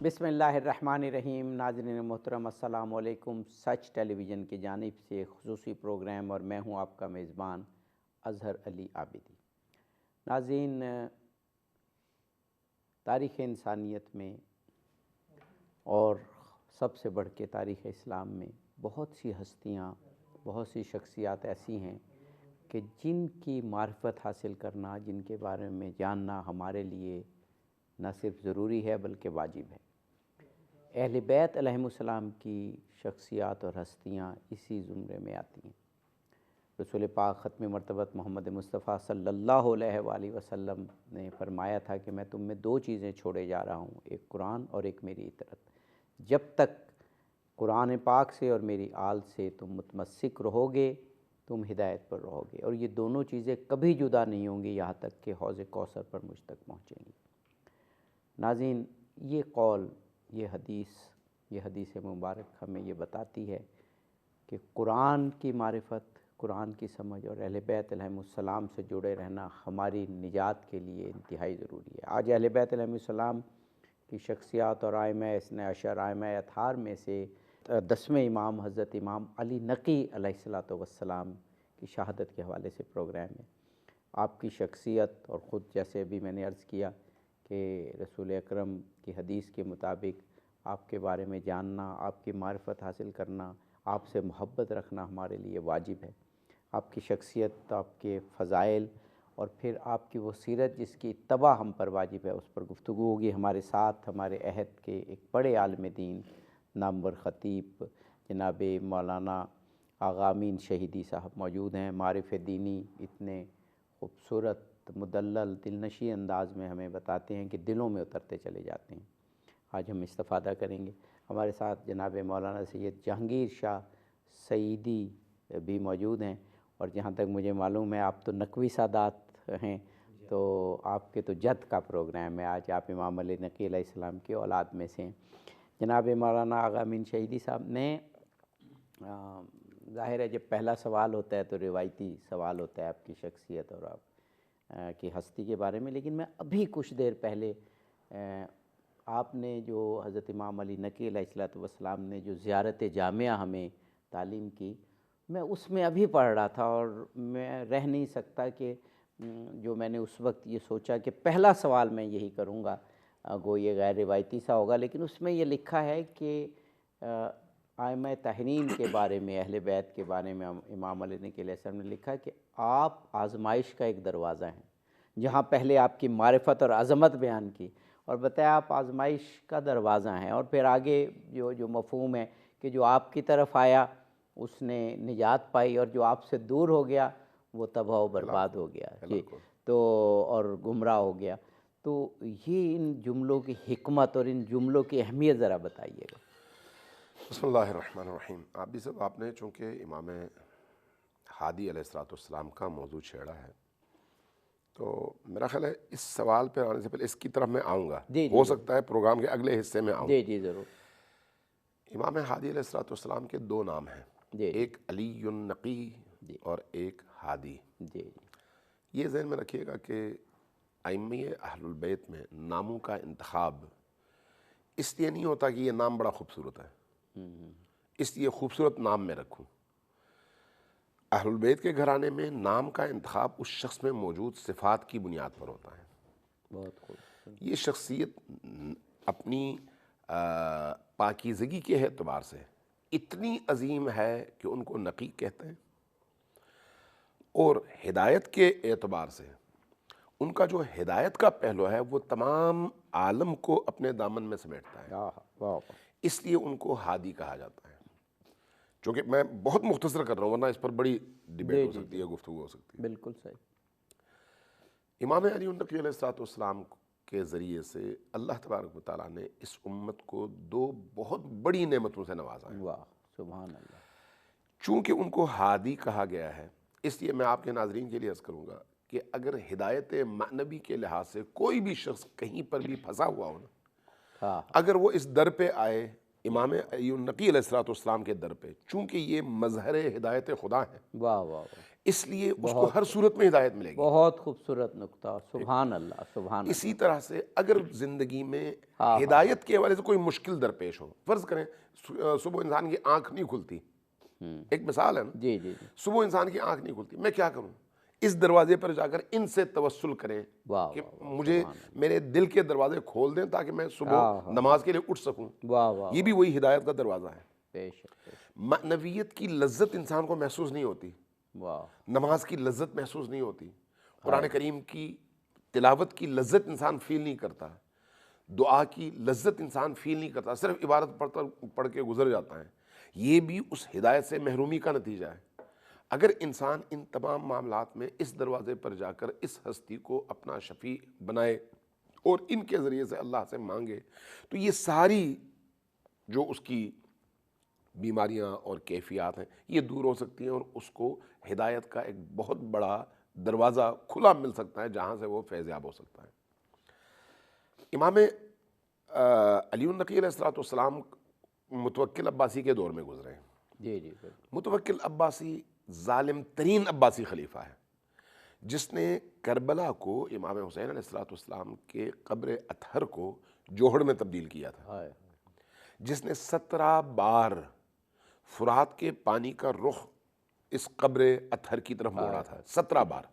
بسم اللہ الرحمن الرحیم۔ ناظرین محترم السلام علیکم۔ سچ ٹیلی ویژن کی جانب سے خصوصی پروگرام اور میں ہوں آپ کا میزبان اظہر علی عابدی۔ ناظرین، تاریخ انسانیت میں اور سب سے بڑھ کے تاریخ اسلام میں بہت سی ہستیاں، بہت سی شخصیات ایسی ہیں کہ جن کی معرفت حاصل کرنا، جن کے بارے میں جاننا ہمارے لیے نہ صرف ضروری ہے بلکہ واجب ہے۔ اہل بیت علیہم السلام کی شخصیات اور ہستیاں اسی زمرے میں آتی ہیں۔ رسول پاک ختم مرتبت محمد مصطفیٰ صلی اللہ علیہ وآلہ وسلم نے فرمایا تھا کہ میں تم میں دو چیزیں چھوڑے جا رہا ہوں، ایک قرآن اور ایک میری اطاعت۔ جب تک قرآن پاک سے اور میری آل سے تم متمسک رہو گے، تم ہدایت پر رہو گے، اور یہ دونوں چیزیں کبھی جدا نہیں ہوں گی یہاں تک کہ حوض کوثر پر مجھ تک پہنچیں گی۔ ناظرین، یہ قول، یہ حدیث مبارک ہمیں یہ بتاتی ہے کہ قرآن کی معرفت، قرآن کی سمجھ اور اہل بیت علیہم السلام سے جڑے رہنا ہماری نجات کے لیے انتہائی ضروری ہے۔ آج اہل بیت علیہم السلام کی شخصیات اور ائمہ اثنا عشر، ائمہ اطہار میں سے 10ویں امام حضرت امام علی نقی علیہ السلام کی شہادت کے حوالے سے پروگرام ہے۔ آپ کی شخصیت اور خود، جیسے ابھی میں نے عرض کیا کہ رسول اکرم کی حدیث کے مطابق آپ کے بارے میں جاننا، آپ کی معرفت حاصل کرنا، آپ سے محبت رکھنا ہمارے لیے واجب ہے۔ آپ کی شخصیت، آپ کے فضائل اور پھر آپ کی وہ سیرت جس کی اتباع ہم پر واجب ہے، اس پر گفتگو ہوگی۔ ہمارے ساتھ ہمارے عہد کے ایک بڑے عالم دین، نامور خطیب جناب مولانا آغا امین شہیدی صاحب موجود ہیں۔ معارف دینی اتنے خوبصورت، مدلل، دلنشیں انداز میں ہمیں بتاتے ہیں کہ دلوں میں اترتے چلے جاتے ہیں۔ آج ہم استفادہ کریں گے۔ ہمارے ساتھ جناب مولانا سید جہانگیر شاہ سعیدی بھی موجود ہیں، اور جہاں تک مجھے معلوم ہے آپ تو نقوی سادات ہیں، تو آپ کے تو جد کا پروگرام ہے آج، آپ امام علی نقی علیہ السلام کی اولاد میں سے ہیں۔ جناب مولانا آغا امین شہیدی صاحب نے، ظاہر ہے جب پہلا سوال ہوتا ہے تو روایتی سوال ہوتا ہے آپ کی شخصیت اور آپ کی ہستی کے بارے میں، لیکن میں ابھی کچھ دیر پہلے آپ نے جو حضرت امام علی نقی علیہ السلام نے جو زیارت جامعہ ہمیں تعلیم کی، میں اس میں ابھی پڑھ رہا تھا اور میں رہ نہیں سکتا کہ جو میں نے اس وقت یہ سوچا کہ پہلا سوال میں یہی کروں گا، گو یہ غیر روایتی سا ہوگا، لیکن اس میں یہ لکھا ہے کہ ائمہ طاہرین کے بارے میں، اہل بیت کے بارے میں امام علی نقی علیہ السلام نے لکھا کہ آپ آزمائش کا ایک دروازہ ہیں۔ جہاں پہلے آپ کی معرفت اور عظمت بیان کی اور بتایا آپ آزمائش کا دروازہ ہیں، اور پھر آگے جو مفہوم ہے کہ جو آپ کی طرف آیا اس نے نجات پائی، اور جو آپ سے دور ہو گیا وہ تباہ و برباد ہو گیا، جی، تو اور گمراہ ہو گیا۔ تو یہ ان جملوں کی حکمت اور ان جملوں کی اہمیت ذرا بتائیے گا۔ بسم اللہ الرحمن الرحیم۔ عابدی صاحب، آپ نے چونکہ امام ہادی علیہ السلام کا موضوع چھیڑا ہے، تو میرا خیال ہے اس سوال پہ آنے سے پہلے اس کی طرف میں آؤں گا، جی ہو سکتا ہے پروگرام کے اگلے حصے میں آؤں۔ جی ضرور۔ امام ہادی علیہ السلام کے دو نام ہیں، ایک علی النقی اور ایک ہادی۔ جی یہ ذہن میں رکھیے گا کہ ائمہ اہل البیت میں ناموں کا انتخاب اس لیے نہیں ہوتا کہ یہ نام بڑا خوبصورت ہے، اس لیے خوبصورت نام میں رکھوں۔ اہل البیت کے گھرانے میں نام کا انتخاب اس شخص میں موجود صفات کی بنیاد پر ہوتا ہے۔ بہت خوب۔ یہ شخصیت اپنی پاکیزگی کے اعتبار سے اتنی عظیم ہے کہ ان کو نقی کہتے ہیں، اور ہدایت کے اعتبار سے ان کا جو ہدایت کا پہلو ہے وہ تمام عالم کو اپنے دامن میں سمیٹتا ہے، اس لیے ان کو ہادی کہا جاتا ہے۔ چونکہ میں بہت مختصر کر رہا ہوں ورنہ اس پر بڑی ڈیبیٹ ہو سکتی ہے، گفتگو ہو سکتی ہے۔ بالکل صحیح۔ امام علی النقی علیہ السلام کے ذریعے سے اللہ تبارک و تعالیٰ نے اس امت کو دو بہت بڑی نعمتوں سے نوازا ہے۔ واہ، سبحان اللہ۔ چونکہ ان کو ہادی کہا گیا ہے، اس لیے میں آپ کے ناظرین کے لیے عرض کروں گا کہ اگر ہدایت معنوی کے لحاظ سے کوئی بھی شخص کہیں پر بھی پھنسا ہوا ہو نا، اگر وہ اس در پہ آئے امام علی النقی علیہ السلام کے در پہ، چونکہ یہ مظہر ہدایت خدا ہیں، واہ واہ واہ، اس لیے اس کو ہر صورت میں ہدایت ملے گی۔ بہت خوبصورت نقطہ، سبحان اللہ سبحان اللہ۔ اسی طرح سے اگر زندگی میں ہاں ہدایت کے حوالے سے کوئی مشکل درپیش ہو، فرض کریں صبح انسان کی آنکھ نہیں کھلتی، ایک مثال ہے نا، جی جی جی، صبح انسان کی آنکھ نہیں کھلتی، میں کیا کروں؟ اس دروازے پر جا کر ان سے توسل کریں واہ کہ واہ واہ، مجھے میرے دل کے دروازے کھول دیں تاکہ میں صبح نماز کے لیے اٹھ سکوں۔ واہ واہ، یہ بھی وہی ہدایت کا دروازہ ہے۔ بے شک بے شک، معنویت کی لذت انسان کو محسوس نہیں ہوتی، واہ، نماز کی لذت محسوس نہیں ہوتی، قرآن کریم کی تلاوت کی لذت انسان فیل نہیں کرتا، دعا کی لذت انسان فیل نہیں کرتا، صرف عبادت پڑھ کے گزر جاتا ہے۔ یہ بھی اس ہدایت سے محرومی کا نتیجہ ہے۔ اگر انسان ان تمام معاملات میں اس دروازے پر جا کر اس ہستی کو اپنا شفیع بنائے اور ان کے ذریعے سے اللہ سے مانگے تو یہ ساری جو اس کی بیماریاں اور کیفیات ہیں یہ دور ہو سکتی ہیں، اور اس کو ہدایت کا ایک بہت بڑا دروازہ کھلا مل سکتا ہے جہاں سے وہ فیض یاب ہو سکتا ہے۔ امام علی النقی علیہ السلام متوکل عباسی کے دور میں گزرے ہیں۔ جی جی بالکل، متوکل عباسی ظالم ترین عباسی خلیفہ ہے، جس نے کربلا کو امام حسین علیہ السلام کے قبر اطہر کو جوہڑ میں تبدیل کیا تھا، ہائے، جس نے 17 بار فرات کے پانی کا رخ اس قبر اطہر کی طرف موڑا تھا، 17 بار،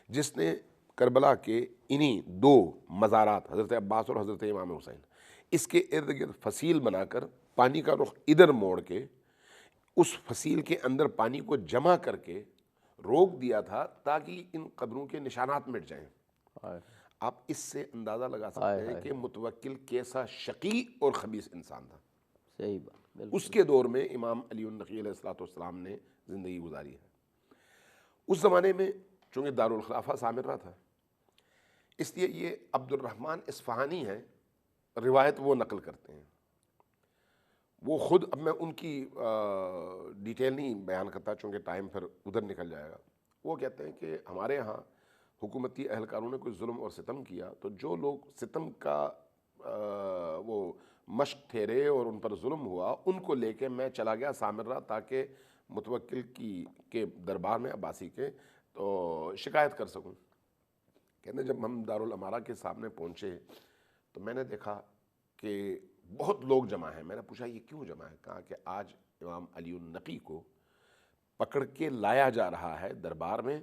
جس نے کربلا کے انہی 2 مزارات حضرت عباس اور حضرت امام حسین اس کے ارد گرد فصیل بنا کر پانی کا رخ ادھر موڑ کے اس فصیل کے اندر پانی کو جمع کر کے روک دیا تھا تاکہ ان قبروں کے نشانات مٹ جائیں۔ ہائے، آپ اس سے اندازہ لگا سکتے ہیں کہ متوکل کیسا شقی اور خبیث انسان تھا۔ صحیح بات، بالکل، اس کے دور میں امام علی النقی علیہ السلام نے زندگی گزاری ہے۔ اس زمانے میں چونکہ دارالخلافہ سامرہ تھا، اس لیے یہ عبد الرحمن اصفہانی ہیں، روایت وہ نقل کرتے ہیں، وہ خود، اب میں ان کی ڈیٹیل نہیں بیان کرتا چونکہ ٹائم پھر ادھر نکل جائے گا۔ وہ کہتے ہیں کہ ہمارے ہاں حکومتی اہلکاروں نے کوئی ظلم اور ستم کیا تو جو لوگ ستم کا وہ مشق ٹھہرے اور ان پر ظلم ہوا، ان کو لے کے میں چلا گیا سامرہ تاکہ متوکل کے دربار میں عباسی کے تو شکایت کر سکوں۔ کہتے ہیں جب ہم دارالامارہ کے سامنے پہنچے تو میں نے دیکھا کہ بہت لوگ جمع ہیں۔ میں نے پوچھا یہ کیوں جمع ہے؟ کہا کہ آج امام علی النقی کو پکڑ کے لایا جا رہا ہے دربار میں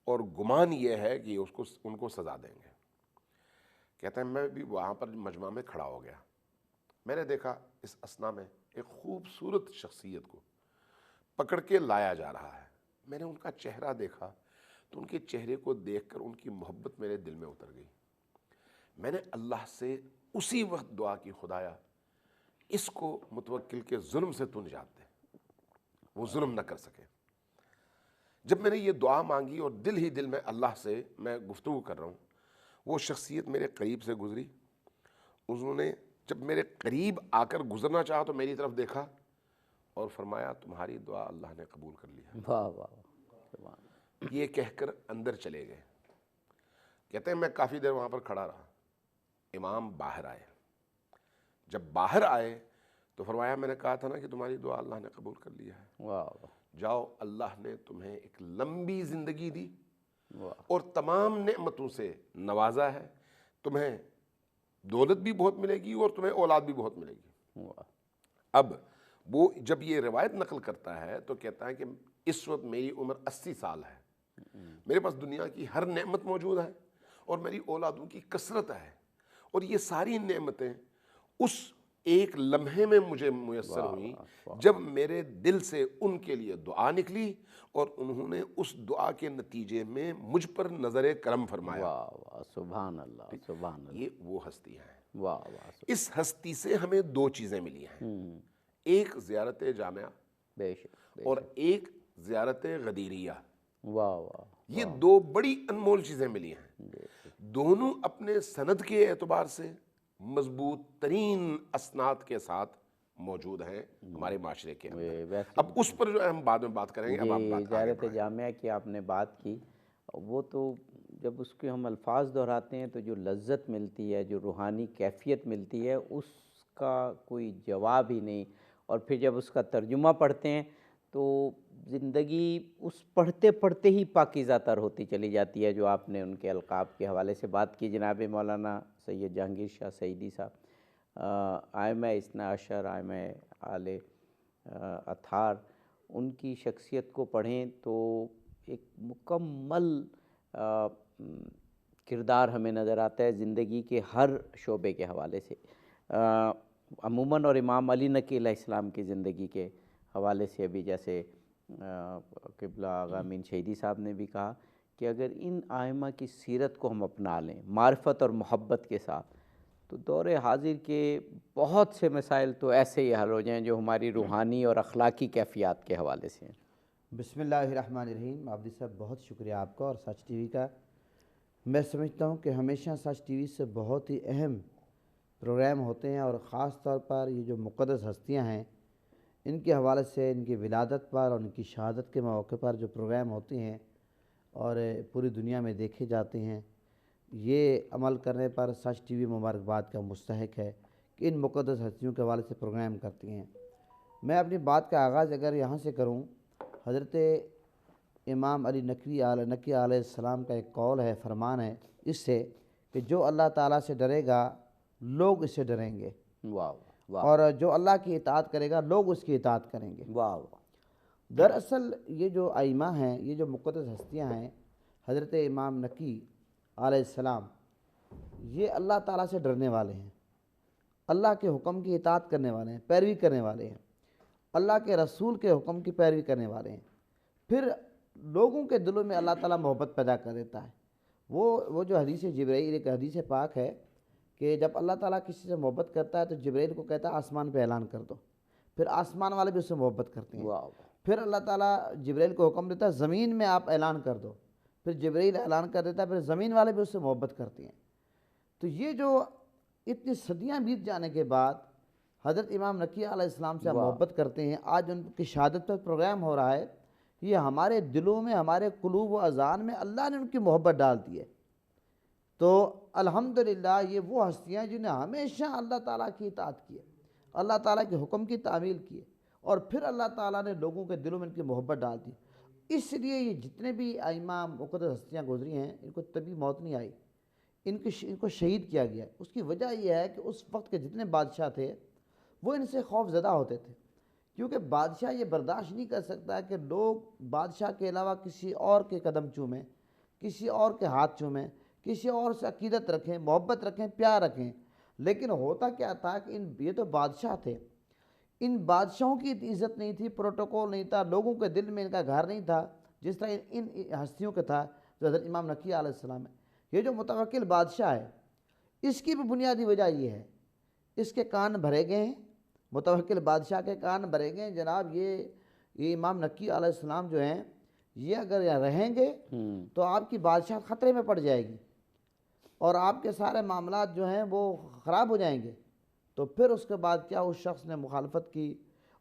اور گمان یہ ہے کہ ان کو سزا دیں گے۔ کہتے ہیں میں بھی وہاں پر مجمع میں کھڑا ہو گیا، میں نے دیکھا اس اثنا میں ایک خوبصورت شخصیت کو پکڑ کے لایا جا رہا ہے۔ میں نے ان کا چہرہ دیکھا تو ان کے چہرے کو دیکھ کر ان کی محبت میرے دل میں اتر گئی۔ میں نے اللہ سے اسی وقت دعا کی، خدایا اس کو متوکل کے ظلم سے تو نجات دے، وہ ظلم نہ کر سکے۔ جب میں نے یہ دعا مانگی اور دل ہی دل میں اللہ سے میں گفتگو کر رہا ہوں، وہ شخصیت میرے قریب سے گزری، انہوں نے جب میرے قریب آ کر گزرنا چاہا تو میری طرف دیکھا اور فرمایا تمہاری دعا اللہ نے قبول کر لیا۔ واہ واہ، یہ کہہ کر اندر چلے گئے۔ کہتے ہیں میں کافی دیر وہاں پر کھڑا رہا، امام باہر آئے۔ جب باہر آئے تو فرمایا میں نے کہا تھا نا کہ تمہاری دعا اللہ نے قبول کر لیا ہے، واہ جاؤ اللہ نے تمہیں ایک لمبی زندگی دی واہ، اور تمام نعمتوں سے نوازا ہے، تمہیں دولت بھی بہت ملے گی اور تمہیں اولاد بھی بہت ملے گی۔ واہ، اب وہ جب یہ روایت نقل کرتا ہے تو کہتا ہے کہ اس وقت میری عمر 80 سال ہے، میرے پاس دنیا کی ہر نعمت موجود ہے اور میری اولادوں کی کثرت ہے، اور یہ ساری نعمتیں اس ایک لمحے میں مجھے میسر ہوئیں جب میرے دل سے ان کے لیے دعا نکلی اور انہوں نے اس دعا کے نتیجے میں مجھ پر نظر کرم فرمایا۔ واہ واہ، سبحان اللہ سبحان اللہ، یہ وہ ہستی ہے۔ واہ واہ، اس ہستی سے ہمیں 2 چیزیں ملی ہیں، ایک زیارت جامعہ بے شک، اور ایک زیارت غدیریہ۔ واہ واہ، یہ 2 بڑی انمول چیزیں ملی ہیں، دونوں اپنے سند کے اعتبار سے مضبوط ترین اسناد کے ساتھ موجود ہیں ہمارے معاشرے کے اندر۔ اب اس پر جو ہے ہم بعد میں بات کریں گے، اب آپ بات آگے زیارت جامعہ کی آپ نے بات کی، وہ تو جب اس کے ہم الفاظ دہراتے ہیں تو جو لذت ملتی ہے، جو روحانی کیفیت ملتی ہے، اس کا کوئی جواب ہی نہیں، اور پھر جب اس کا ترجمہ پڑھتے ہیں تو زندگی اس پڑھتے پڑھتے ہی پاکیزہ تر ہوتی چلی جاتی ہے۔ جو آپ نے ان کے القاب کے حوالے سے بات کی جناب مولانا سید جہانگیر شاہ سعیدی صاحب، ائمہ اثنا عشر، ائمہ آل اطہار، ان کی شخصیت کو پڑھیں تو ایک مکمل کردار ہمیں نظر آتا ہے زندگی کے ہر شعبے کے حوالے سے۔ عموماً اور امام علی نقی علیہ السلام کی زندگی کے حوالے سے ابھی جیسے قبلہ آغا امین شہیدی صاحب نے بھی کہا کہ اگر ان ائمہ کی سیرت کو ہم اپنا لیں معرفت اور محبت کے ساتھ، تو دور حاضر کے بہت سے مسائل تو ایسے ہی حل ہو جائیں جو ہماری روحانی اور اخلاقی کیفیات کے حوالے سے ہیں۔ بسم اللہ الرحمن الرحیم۔ عابدی صاحب بہت شکریہ آپ کا اور سچ ٹی وی کا۔ میں سمجھتا ہوں کہ ہمیشہ سچ ٹی وی سے بہت ہی اہم پروگرام ہوتے ہیں، اور خاص طور پر یہ جو مقدس ہستیاں ہیں ان کے حوالے سے، ان کی ولادت پر اور ان کی شہادت کے موقع پر جو پروگرام ہوتے ہیں اور پوری دنیا میں دیکھے جاتے ہیں، یہ عمل کرنے پر سچ ٹی وی مبارکباد کا مستحق ہے کہ ان مقدس ہستیوں کے حوالے سے پروگرام کرتی ہیں۔ میں اپنی بات کا آغاز اگر یہاں سے کروں، حضرت امام علی نقی علیہ السلام کا ایک قول ہے، فرمان ہے اس سے کہ جو اللہ تعالیٰ سے ڈرے گا لوگ اس سے ڈریں گے، واہ واہ اور جو اللہ کی اطاعت کرے گا لوگ اس کی اطاعت کریں گے۔ واہ۔ دراصل یہ جو ائمہ ہیں، یہ جو مقدس ہستیاں ہیں، حضرت امام نقی علیہ السلام، یہ اللہ تعالیٰ سے ڈرنے والے ہیں، اللہ کے حکم کی اطاعت کرنے والے ہیں، پیروی کرنے والے ہیں، اللہ کے رسول کے حکم کی پیروی کرنے والے ہیں۔ پھر لوگوں کے دلوں میں اللہ تعالیٰ محبت پیدا کر دیتا ہے۔ وہ جو حدیث جبرائیل، ایک حدیث پاک ہے کہ جب اللہ تعالیٰ کسی سے محبت کرتا ہے تو جبرائیل کو کہتا ہے آسمان پہ اعلان کر دو، پھر آسمان والے بھی اس سے محبت کرتے ہیں۔ پھر اللہ تعالیٰ جبرائیل کو حکم دیتا ہے زمین میں آپ اعلان کر دو، پھر جبرائیل اعلان کر دیتا ہے، پھر زمین والے بھی اس سے محبت کرتے ہیں۔ تو یہ جو اتنی صدیاں بیت جانے کے بعد حضرت امام نقی علیہ السلام سے آپ محبت کرتے ہیں، آج ان کی شہادت پر پروگرام ہو رہا ہے، یہ ہمارے دلوں میں، ہمارے قلوب و اذان میں اللہ نے ان کی محبت ڈال دی ہے۔ تو الحمدللہ یہ وہ ہستیاں جنہیں ہمیشہ اللہ تعالیٰ کی اطاعت کی ہے، اللہ تعالیٰ کے حکم کی تعمیل کی ہے، اور پھر اللہ تعالیٰ نے لوگوں کے دلوں میں ان کی محبت ڈال دی۔ اس لیے یہ جتنے بھی ائمہ مقدس ہستیاں گزری ہیں، ان کو طبی موت نہیں آئی، ان کو شہید کیا گیا۔ اس کی وجہ یہ ہے کہ اس وقت کے جتنے بادشاہ تھے وہ ان سے خوف زدہ ہوتے تھے، کیونکہ بادشاہ یہ برداشت نہیں کر سکتا کہ لوگ بادشاہ کے علاوہ کسی اور کے قدم چومیں، کسی اور کے ہاتھ چومیں، کسی اور سے عقیدت رکھیں، محبت رکھیں، پیار رکھیں۔ لیکن ہوتا کیا تھا کہ یہ تو بادشاہ تھے، ان بادشاہوں کی عزت نہیں تھی، پروٹوکول نہیں تھا، لوگوں کے دل میں ان کا گھر نہیں تھا جس طرح ان ہستیوں کا تھا جو حضرت امام نقی علیہ السلام ہے۔ یہ جو متوکل بادشاہ ہے، اس کی بھی بنیادی وجہ یہ ہے، اس کے کان بھرے گئے ہیں، متوکل بادشاہ کے کان بھرے گئے ہیں۔ جناب یہ امام نقی علیہ السلام جو ہیں، یہ اگر یہاں رہیں گے تو آپ کی بادشاہ خطرے میں پڑ جائے گی، اور آپ کے سارے معاملات جو ہیں وہ خراب ہو جائیں گے۔ تو پھر اس کے بعد کیا اس شخص نے مخالفت کی،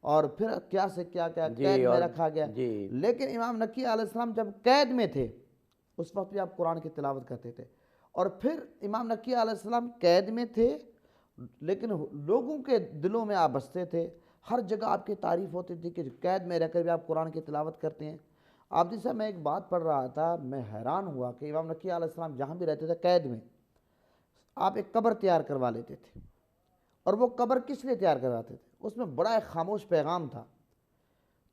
اور پھر کیا سے کیا قید میں رکھا گیا۔ لیکن امام نقی علیہ السلام جب قید میں تھے اس وقت بھی آپ قرآن کی تلاوت کرتے تھے، اور پھر امام نقی علیہ السلام قید میں تھے لیکن لوگوں کے دلوں میں آپ بستے تھے، ہر جگہ آپ کی تعریف ہوتی تھی کہ قید میں رہ کر بھی آپ قرآن کی تلاوت کرتے ہیں۔ عابدی صاحب، میں ایک بات پڑھ رہا تھا، میں حیران ہوا کہ امام نقی علیہ السلام جہاں بھی رہتے تھے قید میں، آپ ایک قبر تیار کروا لیتے تھے، اور وہ قبر کس لیے تیار کرواتے تھے؟ اس میں بڑا ایک خاموش پیغام تھا۔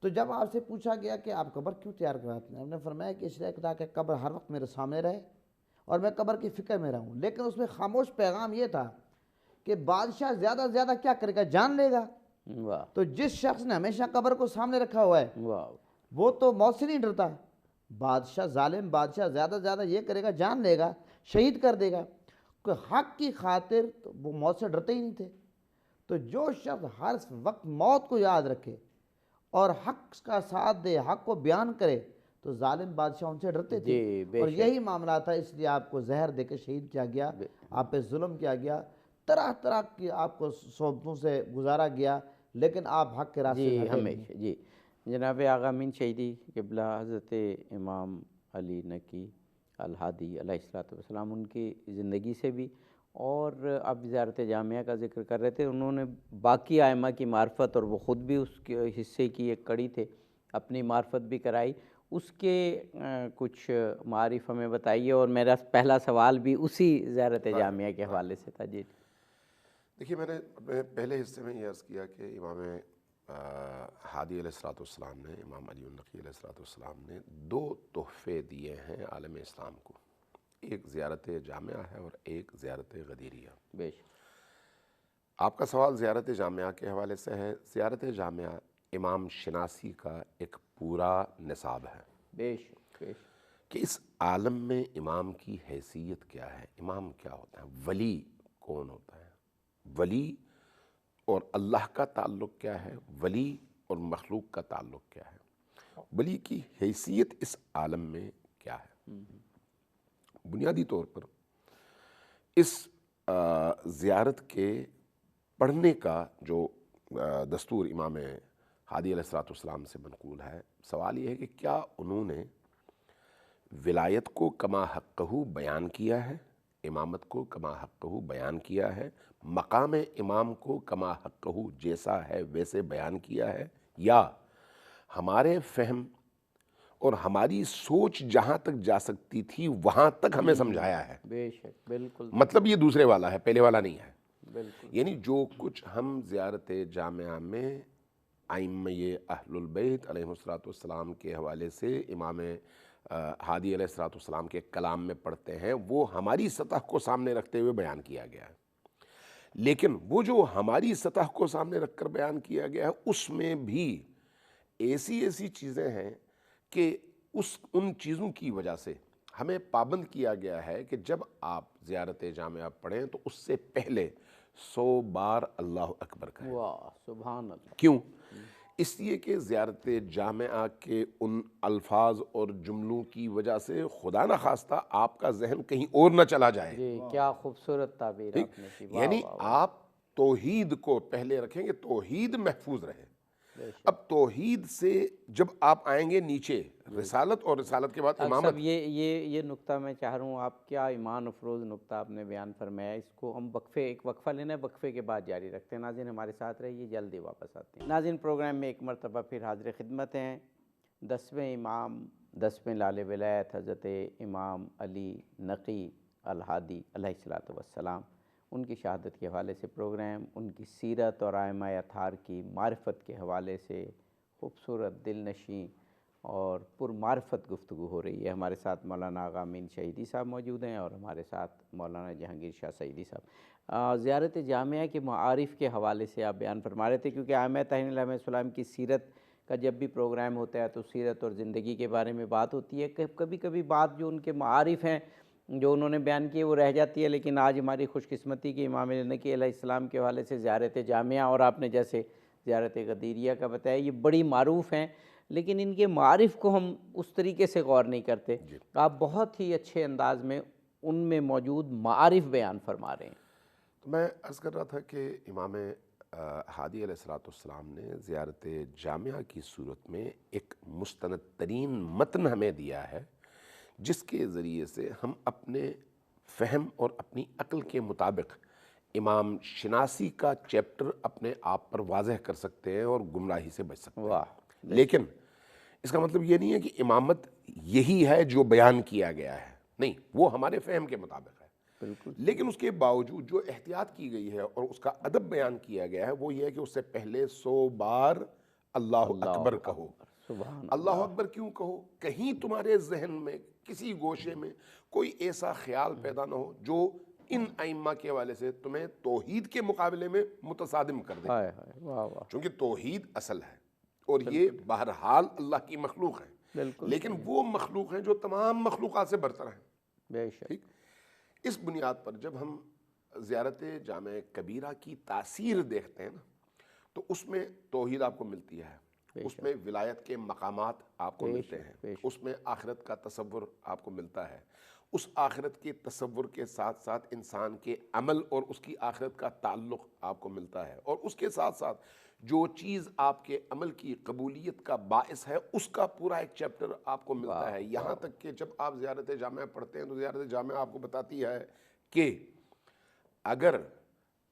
تو جب آپ سے پوچھا گیا کہ آپ قبر کیوں تیار کرواتے ہیں، ہم نے فرمایا کہ اس لیے کہ قبر ہر وقت میرے سامنے رہے اور میں قبر کی فکر میں رہوں۔ لیکن اس میں خاموش پیغام یہ تھا کہ بادشاہ زیادہ سے زیادہ کیا کرے گا، جان لے گا۔ تو جس شخص نے ہمیشہ قبر کو سامنے رکھا ہوا ہے وہ تو موت سے نہیں ڈرتا۔ بادشاہ، ظالم بادشاہ زیادہ سے زیادہ یہ کرے گا، جان لے گا، شہید کر دے گا، کہ حق کی خاطر تو وہ موت سے ڈرتے ہی نہیں تھے۔ تو جو شخص ہر وقت موت کو یاد رکھے اور حق کا ساتھ دے، حق کو بیان کرے، تو ظالم بادشاہ ان سے ڈرتے تھے۔ اور یہی معاملہ تھا، اس لیے آپ کو زہر دے کے شہید کیا گیا، آپ پہ ظلم کیا گیا، طرح طرح کی آپ کو صحبتوں سے گزارا گیا، لیکن آپ حق کے راستے میں ہمیشہ۔ جی جناب آغا امین شہیدی قبلہ حضرت امام علی نقی الہادی علیہ السلام، ان کی زندگی سے بھی اور اب زیارت جامعہ کا ذکر کر رہے تھے، انہوں نے باقی ائمہ کی معرفت، اور وہ خود بھی اس کے حصے کی ایک کڑی تھے، اپنی معرفت بھی کرائی، اس کے کچھ معارف ہمیں بتائیے، اور میرا پہلا سوال بھی اسی زیارت جامعہ کے حوالے سے تھا۔ جی دیکھیے، میں نے اپنے پہلے حصے میں یہ عرض کیا کہ امام ہادی علیہ السلام نے، امام علی النقی علیہ السلام نے 2 تحفے دیے ہیں عالم اسلام کو، ایک زیارت جامعہ ہے اور ایک زیارت غدیریہ۔ بے شک، آپ کا سوال زیارت جامعہ کے حوالے سے ہے۔ زیارت جامعہ امام شناسی کا ایک پورا نصاب ہے بے شک، بے شک، کہ اس عالم میں امام کی حیثیت کیا ہے، امام کیا ہوتا ہے، ولی کون ہوتا ہے، ولی اور اللہ کا تعلق کیا ہے، ولی اور مخلوق کا تعلق کیا ہے، ولی کی حیثیت اس عالم میں کیا ہے۔ بنیادی طور پر اس زیارت کے پڑھنے کا جو دستور امام ہادی علیہ السلام سے منقول ہے، سوال یہ ہے کہ کیا انہوں نے ولایت کو کما حقہ بیان کیا ہے، امامت کو کما حقہ بیان کیا ہے، مقام امام کو کما حقہ جیسا ہے ویسے بیان کیا ہے، یا ہمارے فہم اور ہماری سوچ جہاں تک جا سکتی تھی وہاں تک ہمیں سمجھایا ہے۔ بے شک، بالکل، مطلب یہ دوسرے والا ہے، پہلے والا نہیں ہے۔ بالکل، یعنی جو کچھ ہم زیارت جامعہ میں ائمہ اہل البیت علیہ السلام کے حوالے سے امام ہادی علیہ السلام کے کلام میں پڑھتے ہیں، وہ ہماری سطح کو سامنے رکھتے ہوئے بیان کیا گیا ہے، لیکن وہ جو ہماری سطح کو سامنے رکھ کر بیان کیا گیا ہے اس میں بھی ایسی چیزیں ہیں کہ ان چیزوں کی وجہ سے ہمیں پابند کیا گیا ہے کہ جب آپ زیارت جامعہ پڑھیں تو اس سے پہلے 100 بار اللہ اکبر کہیں۔ واہ، سبحان اللہ، کیوں؟ اس لیے کہ زیارت جامعہ کے ان الفاظ اور جملوں کی وجہ سے خدا نخواستہ آپ کا ذہن کہیں اور نہ چلا جائے۔ جی کیا خوبصورت تعبیر ٹھیک؟ آپ نے کی، واہ یعنی واہ واہ، آپ توحید کو پہلے رکھیں گے، توحید محفوظ رہے۔ بے شک۔ اب توحید سے جب آپ آئیں گے نیچے رسالت، اور رسالت کے بعد امامت۔ صاحب یہ نقطہ میں چاہ رہا ہوں، آپ کیا ایمان افروز نقطہ آپ نے بیان فرمایا، اس کو ہم ایک وقفہ لینا ہے، وقفے کے بعد جاری رکھتے ہیں۔ ناظرین ہمارے ساتھ رہیے، جلدی واپس آتے ہیں۔ ناظرین پروگرام میں ایک مرتبہ پھر حاضر خدمت ہیں 10ویں امام، 10ویں لال ولایت حضرت امام علی نقی الہادی علیہ السلام، ان کی شہادت کے حوالے سے پروگرام، ان کی سیرت اور ائمہ اطہار کی معرفت کے حوالے سے خوبصورت، دل نشیں اور پرمعرفت گفتگو ہو رہی ہے۔ ہمارے ساتھ مولانا آغا امین شہیدی صاحب موجود ہیں، اور ہمارے ساتھ مولانا جہانگیر شاہ سعیدی صاحب۔ زیارت جامعہ کے معارف کے حوالے سے آپ بیان فرما رہے تھے، کیونکہ ائمہ طاہرین علیہ السلام کی سیرت کا جب بھی پروگرام ہوتا ہے تو سیرت اور زندگی کے بارے میں بات ہوتی ہے، کبھی کبھی بات جو ان کے معارف ہیں جو انہوں نے بیان کیے وہ رہ جاتی ہے، لیکن آج ہماری خوش قسمتی کہ امام نقی علیہ السلام کے حوالے سے زیارت جامعہ، اور آپ نے جیسے زیارت غدیریہ کا بتایا، یہ بڑی معروف ہیں، لیکن ان کے معارف کو ہم اس طریقے سے غور نہیں کرتے۔ آپ بہت ہی اچھے انداز میں ان میں موجود معارف بیان فرما رہے ہیں۔ تو میں عرض کر رہا تھا کہ امام ہادی علیہ السلام نے زیارت جامعہ کی صورت میں ایک مستند ترین متن ہمیں دیا ہے، جس کے ذریعے سے ہم اپنے فہم اور اپنی عقل کے مطابق امام شناسی کا چیپٹر اپنے آپ پر واضح کر سکتے ہیں اور گمراہی سے بچ سکتے ہیں۔ واہ، لیکن اس کا مطلب یہ نہیں ہے کہ امامت یہی ہے جو بیان کیا گیا ہے، نہیں، وہ ہمارے فہم کے مطابق ہے۔ بالکل، لیکن اس کے باوجود جو احتیاط کی گئی ہے اور اس کا ادب بیان کیا گیا ہے وہ یہ ہے کہ اس سے پہلے 100 بار اللہ اکبر کہو۔ سبحان اللہ اکبر کیوں کہو؟ کہیں تمہارے ذہن میں کسی گوشے میں کوئی ایسا خیال پیدا نہ ہو جو ان ائمہ کے حوالے سے تمہیں توحید کے مقابلے میں متصادم کر دے، ہائے ہائے، واہ واہ، چونکہ توحید اصل ہے اور یہ بہرحال اللہ کی مخلوق ہے، بالکل، لیکن وہ مخلوق ہیں جو تمام مخلوقات سے برتر ہیں۔ بے شک، ٹھیک، اس بنیاد پر جب ہم زیارت جامع کبیرہ کی تاثیر دیکھتے ہیں نا، تو اس میں توحید آپ کو ملتی ہے، اس میں ولایت کے مقامات آپ کو ملتے ہیں، اس میں آخرت کا تصور آپ کو ملتا ہے، اس آخرت کے تصور کے ساتھ ساتھ انسان کے عمل اور اس کی آخرت کا تعلق آپ کو ملتا ہے، اور اس کے ساتھ ساتھ جو چیز آپ کے عمل کی قبولیت کا باعث ہے اس کا پورا ایک چیپٹر آپ کو ملتا ہے۔ یہاں تک کہ جب آپ زیارت جامعہ پڑھتے ہیں تو زیارت جامعہ آپ کو بتاتی ہے کہ اگر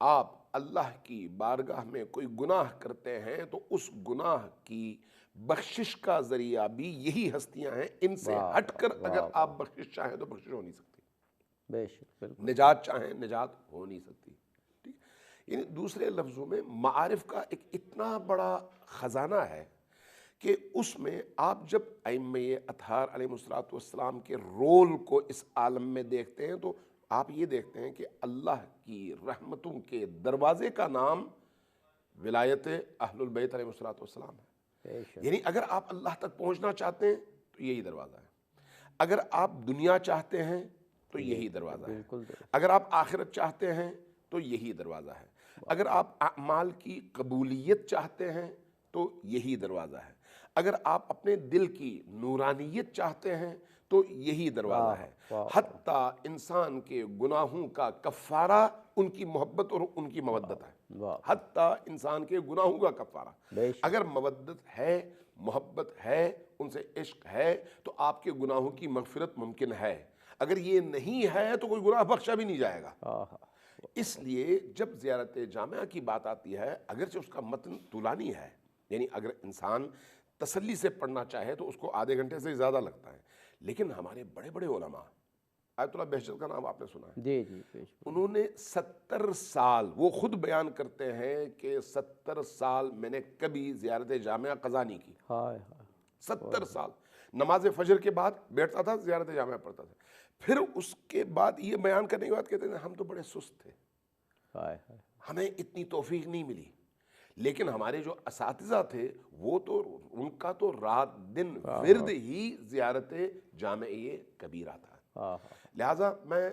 آپ اللہ کی بارگاہ میں کوئی گناہ کرتے ہیں تو اس گناہ کی بخشش کا ذریعہ بھی یہی ہستیاں ہیں. ان سے ہٹ کر اگر آپ بخشش چاہیں تو بخشش ہو نہیں سکتی. بے شک بالکل. نجات چاہیں نجات ہو نہیں سکتی. ٹھیک. یعنی دوسرے لفظوں میں معارف کا ایک اتنا بڑا خزانہ ہے کہ اس میں آپ جب ائمہ اطہار علیہ السلام کے رول کو اس عالم میں دیکھتے ہیں تو آپ یہ دیکھتے ہیں کہ اللہ کی رحمتوں کے دروازے کا نام ولایت اہل البیت علیہ السلام ہے. بے شک. یعنی اگر آپ اللہ تک پہنچنا چاہتے ہیں تو یہی دروازہ ہے. اگر آپ دنیا چاہتے ہیں تو یہی دروازہ ہے. بالکل درست. اگر آپ آخرت چاہتے ہیں تو یہی دروازہ ہے. اگر آپ اعمال کی قبولیت چاہتے ہیں تو یہی دروازہ ہے. اگر آپ اپنے دل کی نورانیت چاہتے ہیں تو یہی دروازہ ہے. حتیٰ انسان کے گناہوں کا کفارہ ان کی محبت اور ان کی مودت ہے. حتیٰ انسان کے گناہوں کا کفارہ. اگر مودت ہے، محبت ہے، ان سے عشق ہے تو آپ کے گناہوں کی مغفرت ممکن ہے. اگر یہ نہیں ہے تو کوئی گناہ بخشا بھی نہیں جائے گا. اس لیے جب زیارت جامعہ کی بات آتی ہے، اگرچہ اس کا متن طولانی ہے، یعنی اگر انسان تسلی سے پڑھنا چاہے تو اس کو آدھے گھنٹے سے زیادہ لگتا ہے، لیکن ہمارے بڑے بڑے علماء، آیت اللہ بہجت کا نام آپ نے سنا ہے، جی جی. انہوں نے 70 سال، وہ خود بیان کرتے ہیں کہ 70 سال میں نے کبھی زیارت جامعہ قضا نہیں کی. 70 سال نماز فجر کے بعد بیٹھتا تھا، زیارت جامعہ پڑھتا تھا. پھر اس کے بعد یہ بیان کرنے کے بعد کہتے ہیں ہم تو بڑے سست تھے، ہمیں اتنی توفیق نہیں ملی. لیکن ہمارے جو اساتذہ تھے وہ تو ان کا تو رات دن ورد ہی زیارت جامعہ کبیرہ تھا. لہٰذا میں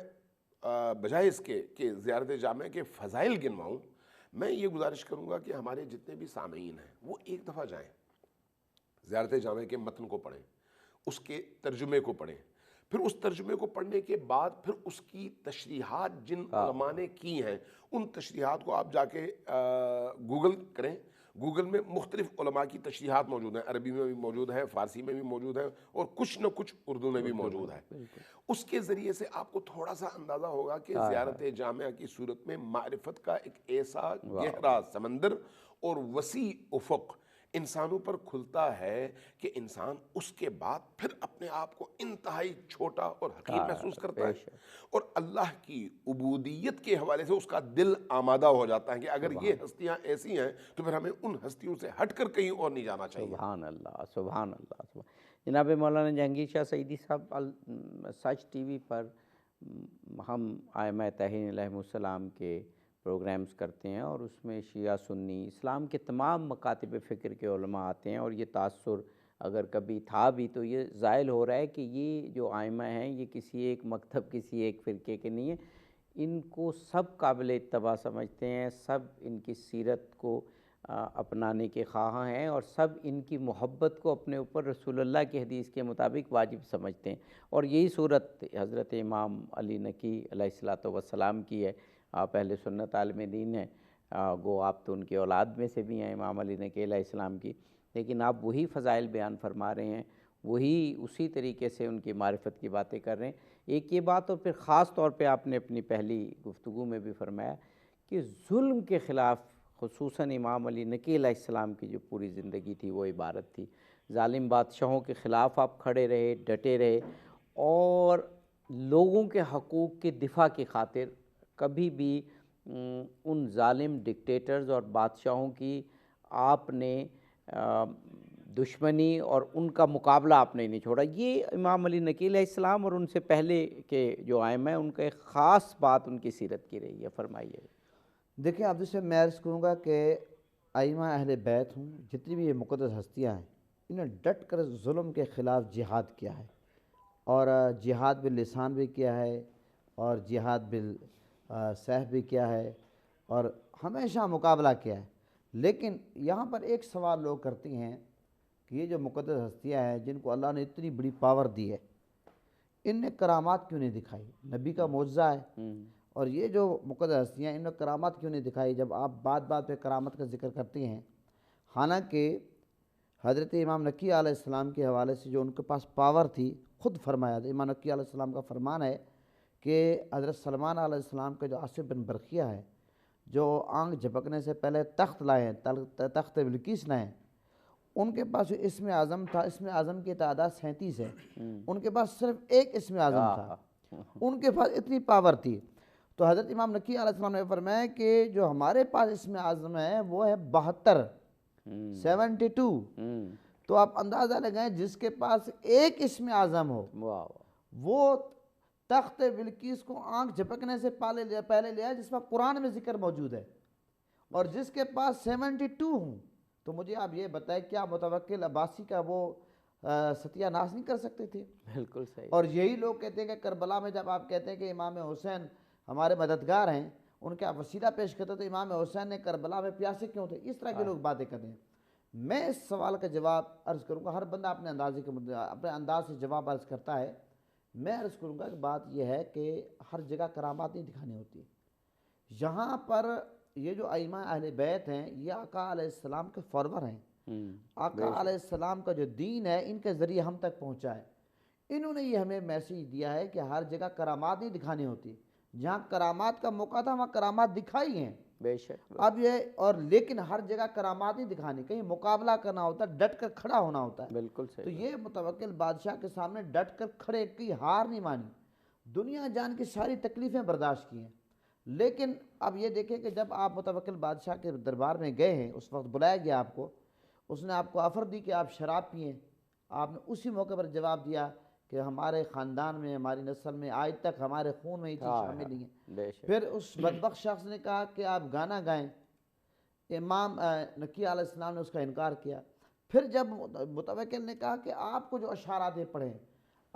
بجائے اس کے کہ زیارت جامعہ کے فضائل گنواؤں، میں یہ گزارش کروں گا کہ ہمارے جتنے بھی سامعین ہیں وہ ایک دفعہ جائیں، زیارت جامعہ کے متن کو پڑھیں، اس کے ترجمے کو پڑھیں، پھر اس ترجمے کو پڑھنے کے بعد پھر اس کی تشریحات جن علماء نے کی ہیں ان تشریحات کو آپ جا کے گوگل کریں. گوگل میں مختلف علماء کی تشریحات موجود ہیں، عربی میں بھی موجود ہیں، فارسی میں بھی موجود ہیں، اور کچھ نہ کچھ اردو میں بھی موجود ہے. اس کے ذریعے سے آپ کو تھوڑا سا اندازہ ہوگا کہ زیارت جامعہ کی صورت میں معرفت کا ایک ایسا گہرا سمندر اور وسیع افق انسانوں پر کھلتا ہے کہ انسان اس کے بعد پھر اپنے آپ کو انتہائی چھوٹا اور حقیر محسوس کرتا ہے، اور اللہ کی عبودیت کے حوالے سے اس کا دل آمادہ ہو جاتا ہے کہ اگر یہ ہستیاں ایسی ہیں تو پھر ہمیں ان ہستیوں سے ہٹ کر کہیں اور نہیں جانا چاہیے. سبحان اللہ سبحان اللہ. جناب مولانا جہانگیر شاہ سعیدی صاحب، سچ ٹی وی پر ہم ائمہ طاہرین علیہ السلام کے پروگرامز کرتے ہیں، اور اس میں شیعہ سنی اسلام کے تمام مکاتب فکر کے علماء آتے ہیں. اور یہ تاثر اگر کبھی تھا بھی تو یہ زائل ہو رہا ہے کہ یہ جو ائمہ ہیں یہ کسی ایک مکتب، کسی ایک فرقے کے نہیں ہیں. ان کو سب قابل اتباع سمجھتے ہیں، سب ان کی سیرت کو اپنانے کے خواہاں ہیں، اور سب ان کی محبت کو اپنے اوپر رسول اللہ کی حدیث کے مطابق واجب سمجھتے ہیں. اور یہی صورت حضرت امام علی نقی علیہ السلام کی ہے. آپ اہل سنت عالم دین ہیں، گو آپ تو ان کی اولاد میں سے بھی ہیں امام علی نقی علیہ السلام کی، لیکن آپ وہی فضائل بیان فرما رہے ہیں، وہی اسی طریقے سے ان کی معرفت کی باتیں کر رہے ہیں. ایک یہ بات، اور پھر خاص طور پہ آپ نے اپنی پہلی گفتگو میں بھی فرمایا کہ ظلم کے خلاف خصوصاً امام علی نقی علیہ السلام کی جو پوری زندگی تھی وہ عبارت تھی. ظالم بادشاہوں کے خلاف آپ کھڑے رہے، ڈٹے رہے، اور لوگوں کے حقوق کے دفاع کی خاطر کبھی بھی ان ظالم ڈکٹیٹرز اور بادشاہوں کی آپ نے دشمنی اور ان کا مقابلہ آپ نے نہیں چھوڑا. یہ امام علی نقی علیہ السلام اور ان سے پہلے کے جو ائمہ ہیں ان کا ایک خاص بات ان کی سیرت کی رہی ہے. فرمائیے. دیکھیں آپ جیسے میں عرض کروں گا کہ ائمہ اہل بیت ہوں، جتنی بھی یہ مقدس ہستیاں ہیں، انہیں ڈٹ کر ظلم کے خلاف جہاد کیا ہے، اور جہاد باللسان بھی کیا ہے، اور جہاد بالسیف بھی کیا ہے، اور ہمیشہ مقابلہ کیا ہے. لیکن یہاں پر ایک سوال لوگ کرتی ہیں کہ یہ جو مقدس ہستیاں ہیں جن کو اللہ نے اتنی بڑی پاور دی ہے، ان نے کرامات کیوں نہیں دکھائی؟ نبی کا معجزہ ہے، اور یہ جو مقدس ہستیاں ان نے کرامات کیوں نہیں دکھائی؟ جب آپ بات بات پہ کرامت کا ذکر کرتی ہیں، حالانکہ حضرت امام نقی علیہ السلام کے حوالے سے جو ان کے پاس پاور تھی، خود فرمایا تھا. امام نقی علیہ السلام کا فرمان ہے کہ کہ حضرت سلمان علیہ السلام کا جو آصف بن برقیہ ہے، جو آنکھ جھپکنے سے پہلے تخت لائے ہیں، تخت بلقیس لائے ہیں، ان کے پاس جو اسم اعظم تھا، اسم اعظم کی تعداد 37 ہے، ان کے پاس صرف ایک اسم اعظم تھا، ان کے پاس اتنی پاور تھی۔ تو حضرت امام نقی علیہ السلام نے فرمایا کہ جو ہمارے پاس اسم اعظم ہے وہ ہے 72، 72۔ تو آپ اندازہ لگائیں جس کے پاس ایک اسم اعظم ہو وہ تخت بلقیس کو آنکھ جھپکنے سے پہلے لیا جس میں قرآن میں ذکر موجود ہے، اور جس کے پاس 72 ہوں، تو مجھے آپ یہ بتائیں کیا متوکل عباسی کا وہ ستیہ ناش نہیں کر سکتے تھے؟ بالکل صحیح۔ اور یہی لوگ کہتے ہیں کہ کربلا میں جب آپ کہتے ہیں کہ امام حسین ہمارے مددگار ہیں، ان کے آپ وسیلہ پیش کرتے تو امام حسین نے کربلا میں پیاسے کیوں تھے؟ اس طرح کے لوگ باتیں کرتے ہیں۔ میں اس سوال کا جواب عرض کروں گا، ہر بندہ اپنے اپنے انداز سے جواب عرض کرتا ہے۔ میں عرض کروں گا کہ بات یہ ہے کہ ہر جگہ کرامات نہیں دکھانی ہوتی۔ یہاں پر یہ جو ائمہ اہل بیت ہیں یہ آقا علیہ السلام کے فارور ہیں، آقا علیہ السلام کا جو دین ہے ان کے ذریعے ہم تک پہنچا ہے۔ انہوں نے یہ ہمیں میسیج دیا ہے کہ ہر جگہ کرامات نہیں دکھانی ہوتی، جہاں کرامات کا موقع تھا وہاں کرامات دکھائی ہیں، بے شک۔ اب یہ اور لیکن ہر جگہ کرامات نہیں دکھانی، کہیں مقابلہ کرنا ہوتا ہے، ڈٹ کر کھڑا ہونا ہوتا ہے۔ بالکل تو صحیح۔ یہ متوکل بادشاہ کے سامنے ڈٹ کر کھڑے کی، ہار نہیں مانی، دنیا جان کی ساری تکلیفیں برداشت کی ہیں۔ لیکن اب یہ دیکھیں کہ جب آپ متوکل بادشاہ کے دربار میں گئے ہیں، اس وقت بلایا گیا آپ کو، اس نے آپ کو آفر دی کہ آپ شراب پئیں، آپ نے اسی موقع پر جواب دیا کہ ہمارے خاندان میں، ہماری نسل میں آج تک ہمارے خون میں یہ چیز شامل نہیں ہے۔ بے شک۔ پھر اس بدبخت شخص نے کہا کہ آپ گانا گائیں، امام نقی علیہ السلام نے اس کا انکار کیا۔ پھر جب متوکل نے کہا کہ آپ کو جو اشعارات پڑھیں،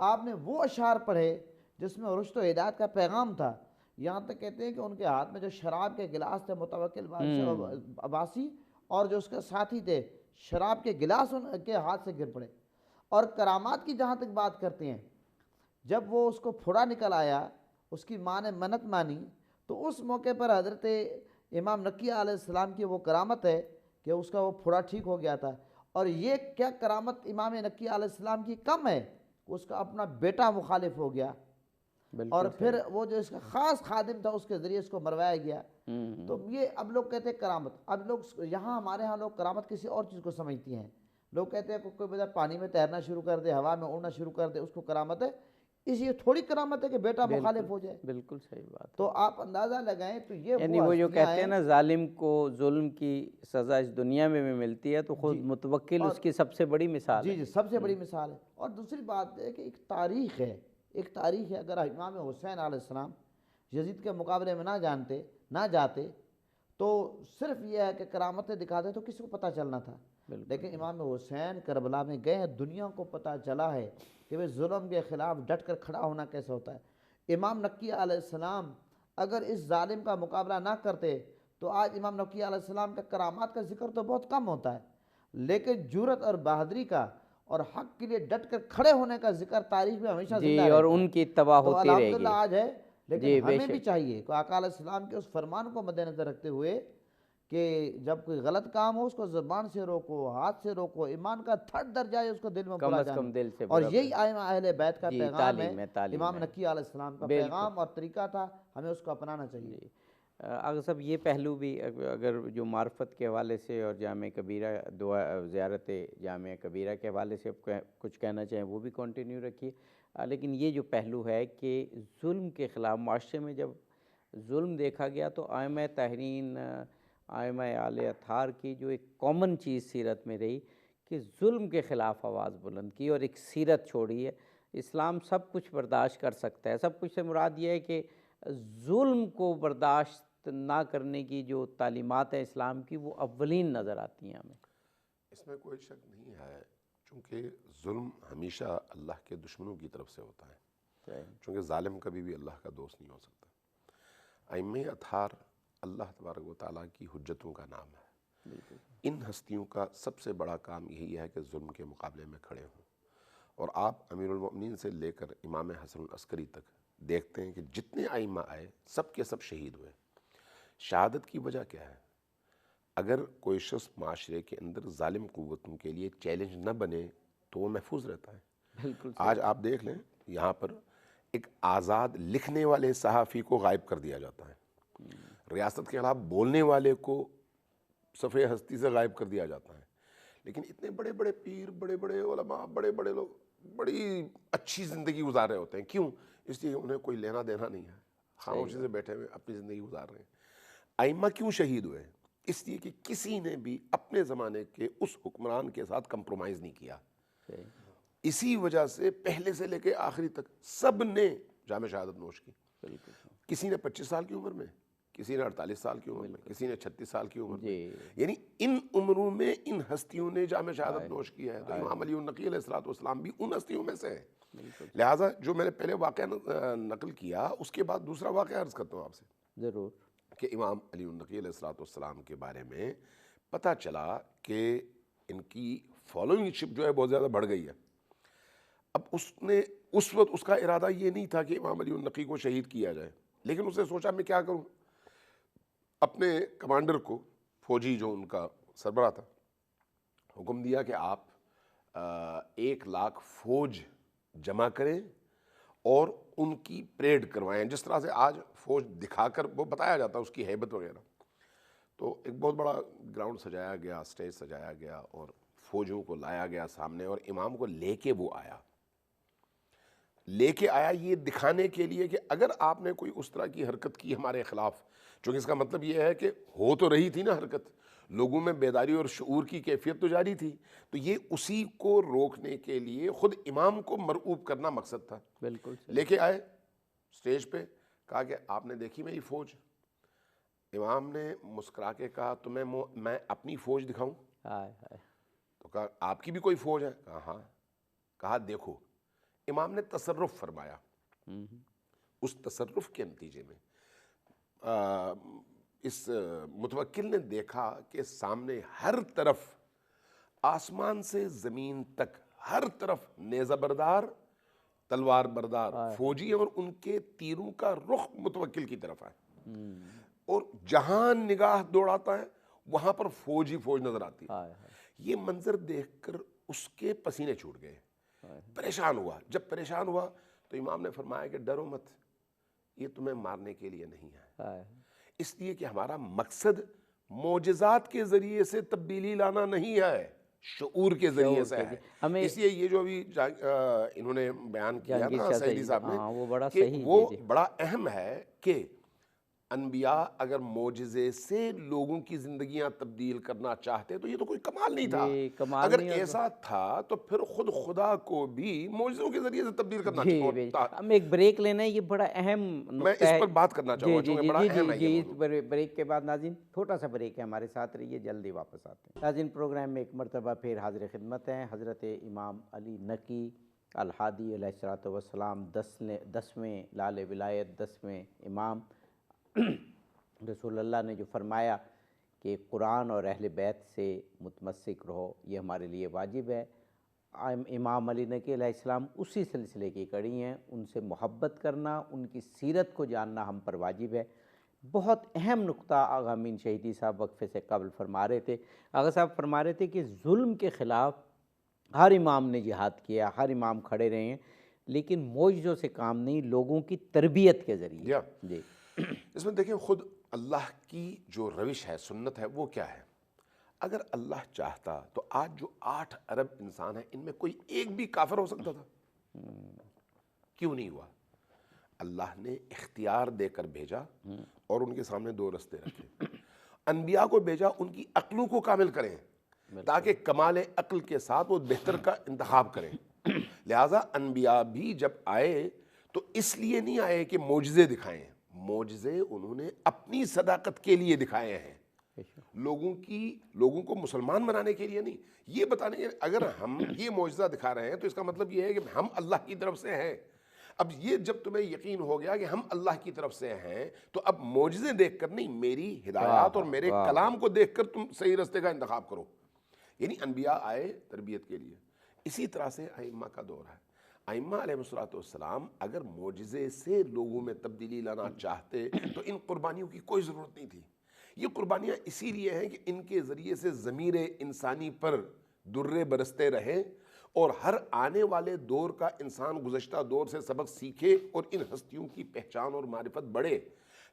آپ نے وہ اشعار پڑھے جس میں رشد و ہدایت کا پیغام تھا، یہاں تک کہتے ہیں کہ ان کے ہاتھ میں جو شراب کے گلاس تھے متوکل بادشاہ عباسی اور جو اس کے ساتھی تھے، شراب کے گلاس ان کے ہاتھ سے گر پڑے۔ اور کرامات کی جہاں تک بات کرتے ہیں، جب وہ اس کو پھوڑا نکل آیا، اس کی ماں نے منت مانی، تو اس موقع پر حضرت امام نقی علیہ السلام کی وہ کرامت ہے کہ اس کا وہ پھوڑا ٹھیک ہو گیا تھا۔ اور یہ کیا کرامت امام نقی علیہ السلام کی کم ہے، اس کا اپنا بیٹا مخالف ہو گیا، اور پھر وہ جو اس کا خاص خادم تھا اس کے ذریعے اس کو مروایا گیا۔ تو یہ اب لوگ کہتے ہیں کرامت، اب لوگ یہاں ہمارے ہاں لوگ کرامت کسی اور چیز کو سمجھتی ہیں۔ لوگ کہتے ہیں کہ کوئی بندہ پانی میں تیرنا شروع کر دے، ہوا میں اڑنا شروع کر دے، اس کو کرامت ہے۔ اس یہ تھوڑی کرامت ہے کہ بیٹا مخالف ہو جائے۔ بالکل صحیح بات۔ تو آپ اندازہ لگائیں تو یہ یعنی وہ جو کہتے ہیں نا ظالم کو ظلم کی سزا اس دنیا میں بھی ملتی ہے، تو خود متوکل اس کی سب سے بڑی مثال ہے۔ جی سب سے بڑی مثال ہے۔ اور دوسری بات ہے کہ ایک تاریخ ہے، اگر امام حسین علیہ السلام یزید کے مقابلے میں نہ جاتے تو صرف یہ ہے کہ کرامتیں دکھاتے تو کسی کو پتہ چلنا تھا، لیکن امام حسین کربلا میں گئے ہیں، دنیا کو پتہ چلا ہے کہ وہ ظلم کے خلاف ڈٹ کر کھڑا ہونا کیسے ہوتا ہے۔ امام نقی علیہ السلام اگر اس ظالم کا مقابلہ نہ کرتے تو آج امام نقی علیہ السلام کا کرامات کا ذکر تو بہت کم ہوتا ہے، لیکن جرأت اور بہادری کا اور حق کے لیے ڈٹ کر کھڑے ہونے کا ذکر تاریخ میں ہمیشہ زندہ رہتا ہے، اور ان کی اتباع ہوتی رہے گی۔ الحمدللہ آج ہے، لیکن ہمیں بھی چاہیے کہ آقا علیہ السلام کے اس فرمان کو مد نظر رکھتے ہوئے کہ جب کوئی غلط کام ہو اس کو زبان سے روکو، ہاتھ سے روکو، ایمان کا تھرڈ درجہ ہے اس کو دل میں بلا جانا، اور یہی ائمہ اہل بیت کا پیغام ہے، امام نقی علیہ السلام کا پیغام اور طریقہ تھا، ہمیں اس کو اپنانا چاہیے۔ اگر صاحب یہ پہلو بھی اگر جو معرفت کے حوالے سے اور جامع کبیرہ زیارت جامع کبیرہ کے حوالے سے کچھ کہنا چاہیں وہ بھی کنٹینیو رکھیے، لیکن یہ جو پہلو ہے کہ ظلم کے خلاف معاشرے میں جب ظلم دیکھا گیا تو ائمہ طاہرین، ائمہ آل اطہار کی جو ایک کامن چیز سیرت میں رہی کہ ظلم کے خلاف آواز بلند کی اور ایک سیرت چھوڑی ہے۔ اسلام سب کچھ برداشت کر سکتا ہے، سب کچھ سے مراد یہ ہے کہ ظلم کو برداشت نہ کرنے کی جو تعلیمات ہیں اسلام کی وہ اولین نظر آتی ہیں ہمیں۔ اس میں کوئی شک نہیں ہے، چونکہ ظلم ہمیشہ اللہ کے دشمنوں کی طرف سے ہوتا ہے، چونکہ ظالم کبھی بھی اللہ کا دوست نہیں ہو سکتا۔ ائمہ اطہار اللہ تبارک و تعالیٰ کی حجتوں کا نام ہے۔ ان ہستیوں کا سب سے بڑا کام یہی ہے کہ ظلم کے مقابلے میں کھڑے ہوں، اور آپ امیر المؤمنین سے لے کر امام حسن العسکری تک دیکھتے ہیں کہ جتنے ائمہ آئے سب کے سب شہید ہوئے۔ شہادت کی وجہ کیا ہے؟ اگر کوئی شخص معاشرے کے اندر ظالم قوتوں کے لیے چیلنج نہ بنے تو وہ محفوظ رہتا ہے۔ آج آپ دیکھ لیں، یہاں پر ایک آزاد لکھنے والے صحافی کو غائب کر دیا جاتا ہے، ریاست کے خلاف بولنے والے کو صفحے ہستی سے غائب کر دیا جاتا ہے، لیکن اتنے بڑے بڑے پیر، بڑے بڑے علماء، بڑے بڑے لوگ بڑی اچھی زندگی گزار رہے ہوتے ہیں. کیوں؟ اس لیے انہیں کوئی لینا دینا نہیں ہے، خاموشی سے بیٹھے ہوئے اپنی زندگی گزار رہے ہیں. ائمہ کیوں شہید ہوئے؟ اس لیے کہ کسی نے بھی اپنے زمانے کے اس حکمران کے ساتھ کمپرومائز نہیں کیا. اسی وجہ سے پہلے سے لے کے آخری تک سب نے جام شہادت نوش کی. کسی نے 25 سال کی عمر میں، کسی نے 48 سال کی عمر میں، کسی نے 36 سال کی عمر میں. یعنی ان عمروں میں ان ہستیوں نے جام شہادت نوش کیا ہے. تو امام علی النقی علیہ الصلوۃ والسلام بھی ان ہستیوں میں سے ہیں. لہٰذا جو میں نے پہلے واقعہ نقل کیا، اس کے بعد دوسرا واقعہ عرض کرتا ہوں آپ سے. ضرور. کہ امام علی النقی علیہ الصلوۃ والسلام کے بارے میں پتہ چلا کہ ان کی فالوئنگ شپ جو ہے بہت زیادہ بڑھ گئی ہے. اب اس وقت اس کا ارادہ یہ نہیں تھا کہ امام علی النقی کو شہید کیا جائے، لیکن اس نے سوچا میں کیا کروں. اپنے کمانڈر کو، فوجی جو ان کا سربراہ تھا، حکم دیا کہ آپ 1,00,000 فوج جمع کریں اور ان کی پریڈ کروائیں. جس طرح سے آج فوج دکھا کر وہ بتایا جاتا ہے اس کی ہیبت وغیرہ. تو ایک بہت بڑا گراؤنڈ سجایا گیا، اسٹیج سجایا گیا اور فوجوں کو لایا گیا سامنے، اور امام کو لے کے وہ آیا. یہ دکھانے کے لیے کہ اگر آپ نے کوئی اس طرح کی حرکت کی ہمارے خلاف، چونکہ اس کا مطلب یہ ہے کہ ہو تو رہی تھی نا حرکت، لوگوں میں بیداری اور شعور کی کیفیت تو جاری تھی، تو یہ اسی کو روکنے کے لیے خود امام کو مرعوب کرنا مقصد تھا. بالکل لے کے آئے سٹیج پہ، کہا کہ آپ نے دیکھی میری فوج؟ امام نے مسکرا کے کہا تمہیں میں اپنی فوج دکھاؤں؟ تو کہا آپ کی بھی کوئی فوج ہے؟ کہا ہاں. کہا دیکھو. امام نے تصرف فرمایا. اس تصرف کے نتیجے میں اس متوکل نے دیکھا کہ سامنے ہر طرف، آسمان سے زمین تک، ہر طرف نیزہ بردار، تلوار بردار فوجی ہیں، اور ان کے تیروں کا رخ متوکل کی طرف ہے. اور جہاں نگاہ دوڑاتا ہے وہاں پر فوج ہی فوج نظر آتی ہے. یہ منظر دیکھ کر اس کے پسینے چھوٹ گئے، پریشان ہوا. جب پریشان ہوا تو امام نے فرمایا کہ ڈرو مت، یہ تمہیں مارنے کے لیے نہیں ہے، اس لیے کہ ہمارا مقصد معجزات کے ذریعے سے تبدیلی لانا نہیں ہے، شعور کے ذریعے سے ہے. اس لیے یہ جو ابھی انہوں نے بیان کیا نا سعیدی صاحب نے، کہ وہ بڑا اہم ہے کہ انبیاء اگر معجزے سے لوگوں کی زندگیاں تبدیل کرنا چاہتے تو یہ تو کوئی کمال نہیں تھا. اگر ایسا تھا تو پھر خود خدا کو بھی معجزوں کے ذریعے سے تبدیل کرنا چاہتا. ہم ایک بریک لینا ہے، یہ بڑا اہم میں اس پر بات کرنا چاہوں گا چونکہ بڑا اہم ہے یہ موضوع. بریک کے بعد ناظرین چھوٹا سا بریک ہے، ہمارے ساتھ رہیے، جلدی واپس آتے ہیں. ناظرین پروگرام میں ایک مرتبہ پھر حاضر خدمت ہیں حضرت امام علی نقی الہادی علیہ الصلوۃ والسلام، 10ویں لال ولایت، 10ویں امام. رسول اللہ نے جو فرمایا کہ قرآن اور اہل بیت سے متمسک رہو، یہ ہمارے لیے واجب ہے. امام علی نقی علیہ السلام اسی سلسلے کی کڑی ہیں. ان سے محبت کرنا، ان کی سیرت کو جاننا ہم پر واجب ہے. بہت اہم نقطہ آغا امین شہیدی صاحب وقفے سے قبل فرما رہے تھے. آغا صاحب فرما رہے تھے کہ ظلم کے خلاف ہر امام نے جہاد کیا، ہر امام کھڑے رہے ہیں، لیکن معجزوں سے کام نہیں، لوگوں کی تربیت کے ذریعے. جی اس میں دیکھیں خود اللہ کی جو روش ہے، سنت ہے، وہ کیا ہے؟ اگر اللہ چاہتا تو آج جو 8 ارب انسان ہیں ان میں کوئی ایک بھی کافر ہو سکتا تھا؟ کیوں نہیں ہوا؟ اللہ نے اختیار دے کر بھیجا اور ان کے سامنے 2 رستے رکھے. انبیاء کو بھیجا ان کی عقلوں کو کامل کریں تاکہ کمال عقل کے ساتھ وہ بہتر کا انتخاب کریں. لہٰذا انبیاء بھی جب آئے تو اس لیے نہیں آئے کہ معجزے دکھائیں، معجزے انہوں نے اپنی صداقت کے لیے دکھائے ہیں، لوگوں کو مسلمان بنانے کے لیے نہیں. یہ بتانے کے اگر ہم یہ معجزہ دکھا رہے ہیں تو اس کا مطلب یہ ہے کہ ہم اللہ کی طرف سے ہیں. اب یہ جب تمہیں یقین ہو گیا کہ ہم اللہ کی طرف سے ہیں تو اب معجزے دیکھ کر نہیں، میری ہدایات اور میرے کلام کو دیکھ کر تم صحیح رستے کا انتخاب کرو. یعنی انبیاء آئے تربیت کے لیے. اسی طرح سے ائمہ کا دور ہے. ائمہ علیہ الصلوۃ والسلام اگر معجزے سے لوگوں میں تبدیلی لانا چاہتے تو ان قربانیوں کی کوئی ضرورت نہیں تھی. یہ قربانیاں اسی لیے ہیں کہ ان کے ذریعے سے ضمیر انسانی پر درے برستے رہیں اور ہر آنے والے دور کا انسان گزشتہ دور سے سبق سیکھے اور ان ہستیوں کی پہچان اور معرفت بڑھے۔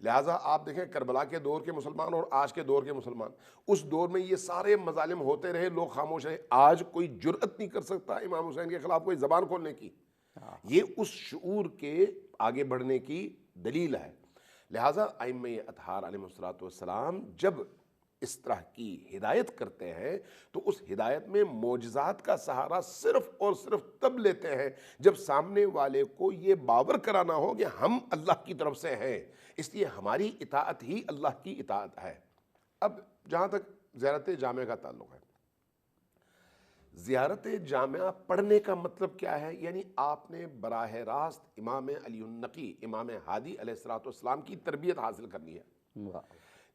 لہٰذا آپ دیکھیں کربلا کے دور کے مسلمان اور آج کے دور کے مسلمان، اس دور میں یہ سارے مظالم ہوتے رہے، لوگ خاموش رہے، آج کوئی جرأت نہیں کر سکتا امام حسین کے خلاف کوئی زبان کھولنے کی۔ یہ اس شعور کے آگے بڑھنے کی دلیل ہے۔ لہٰذا ائمہ اطہار علیہ السلام جب اس طرح کی ہدایت کرتے ہیں تو اس ہدایت میں معجزات کا سہارا صرف اور صرف تب لیتے ہیں جب سامنے والے کو یہ باور کرانا ہو کہ ہم اللہ کی طرف سے ہیں، اس لیے ہماری اطاعت ہی اللہ کی اطاعت ہے۔ اب جہاں تک زیارت جامعہ کا تعلق ہے، زیارت جامعہ پڑھنے کا مطلب کیا ہے؟ یعنی آپ نے براہ راست امام علی النقی، امام ہادی علیہ السلام کی تربیت حاصل کرنی ہے۔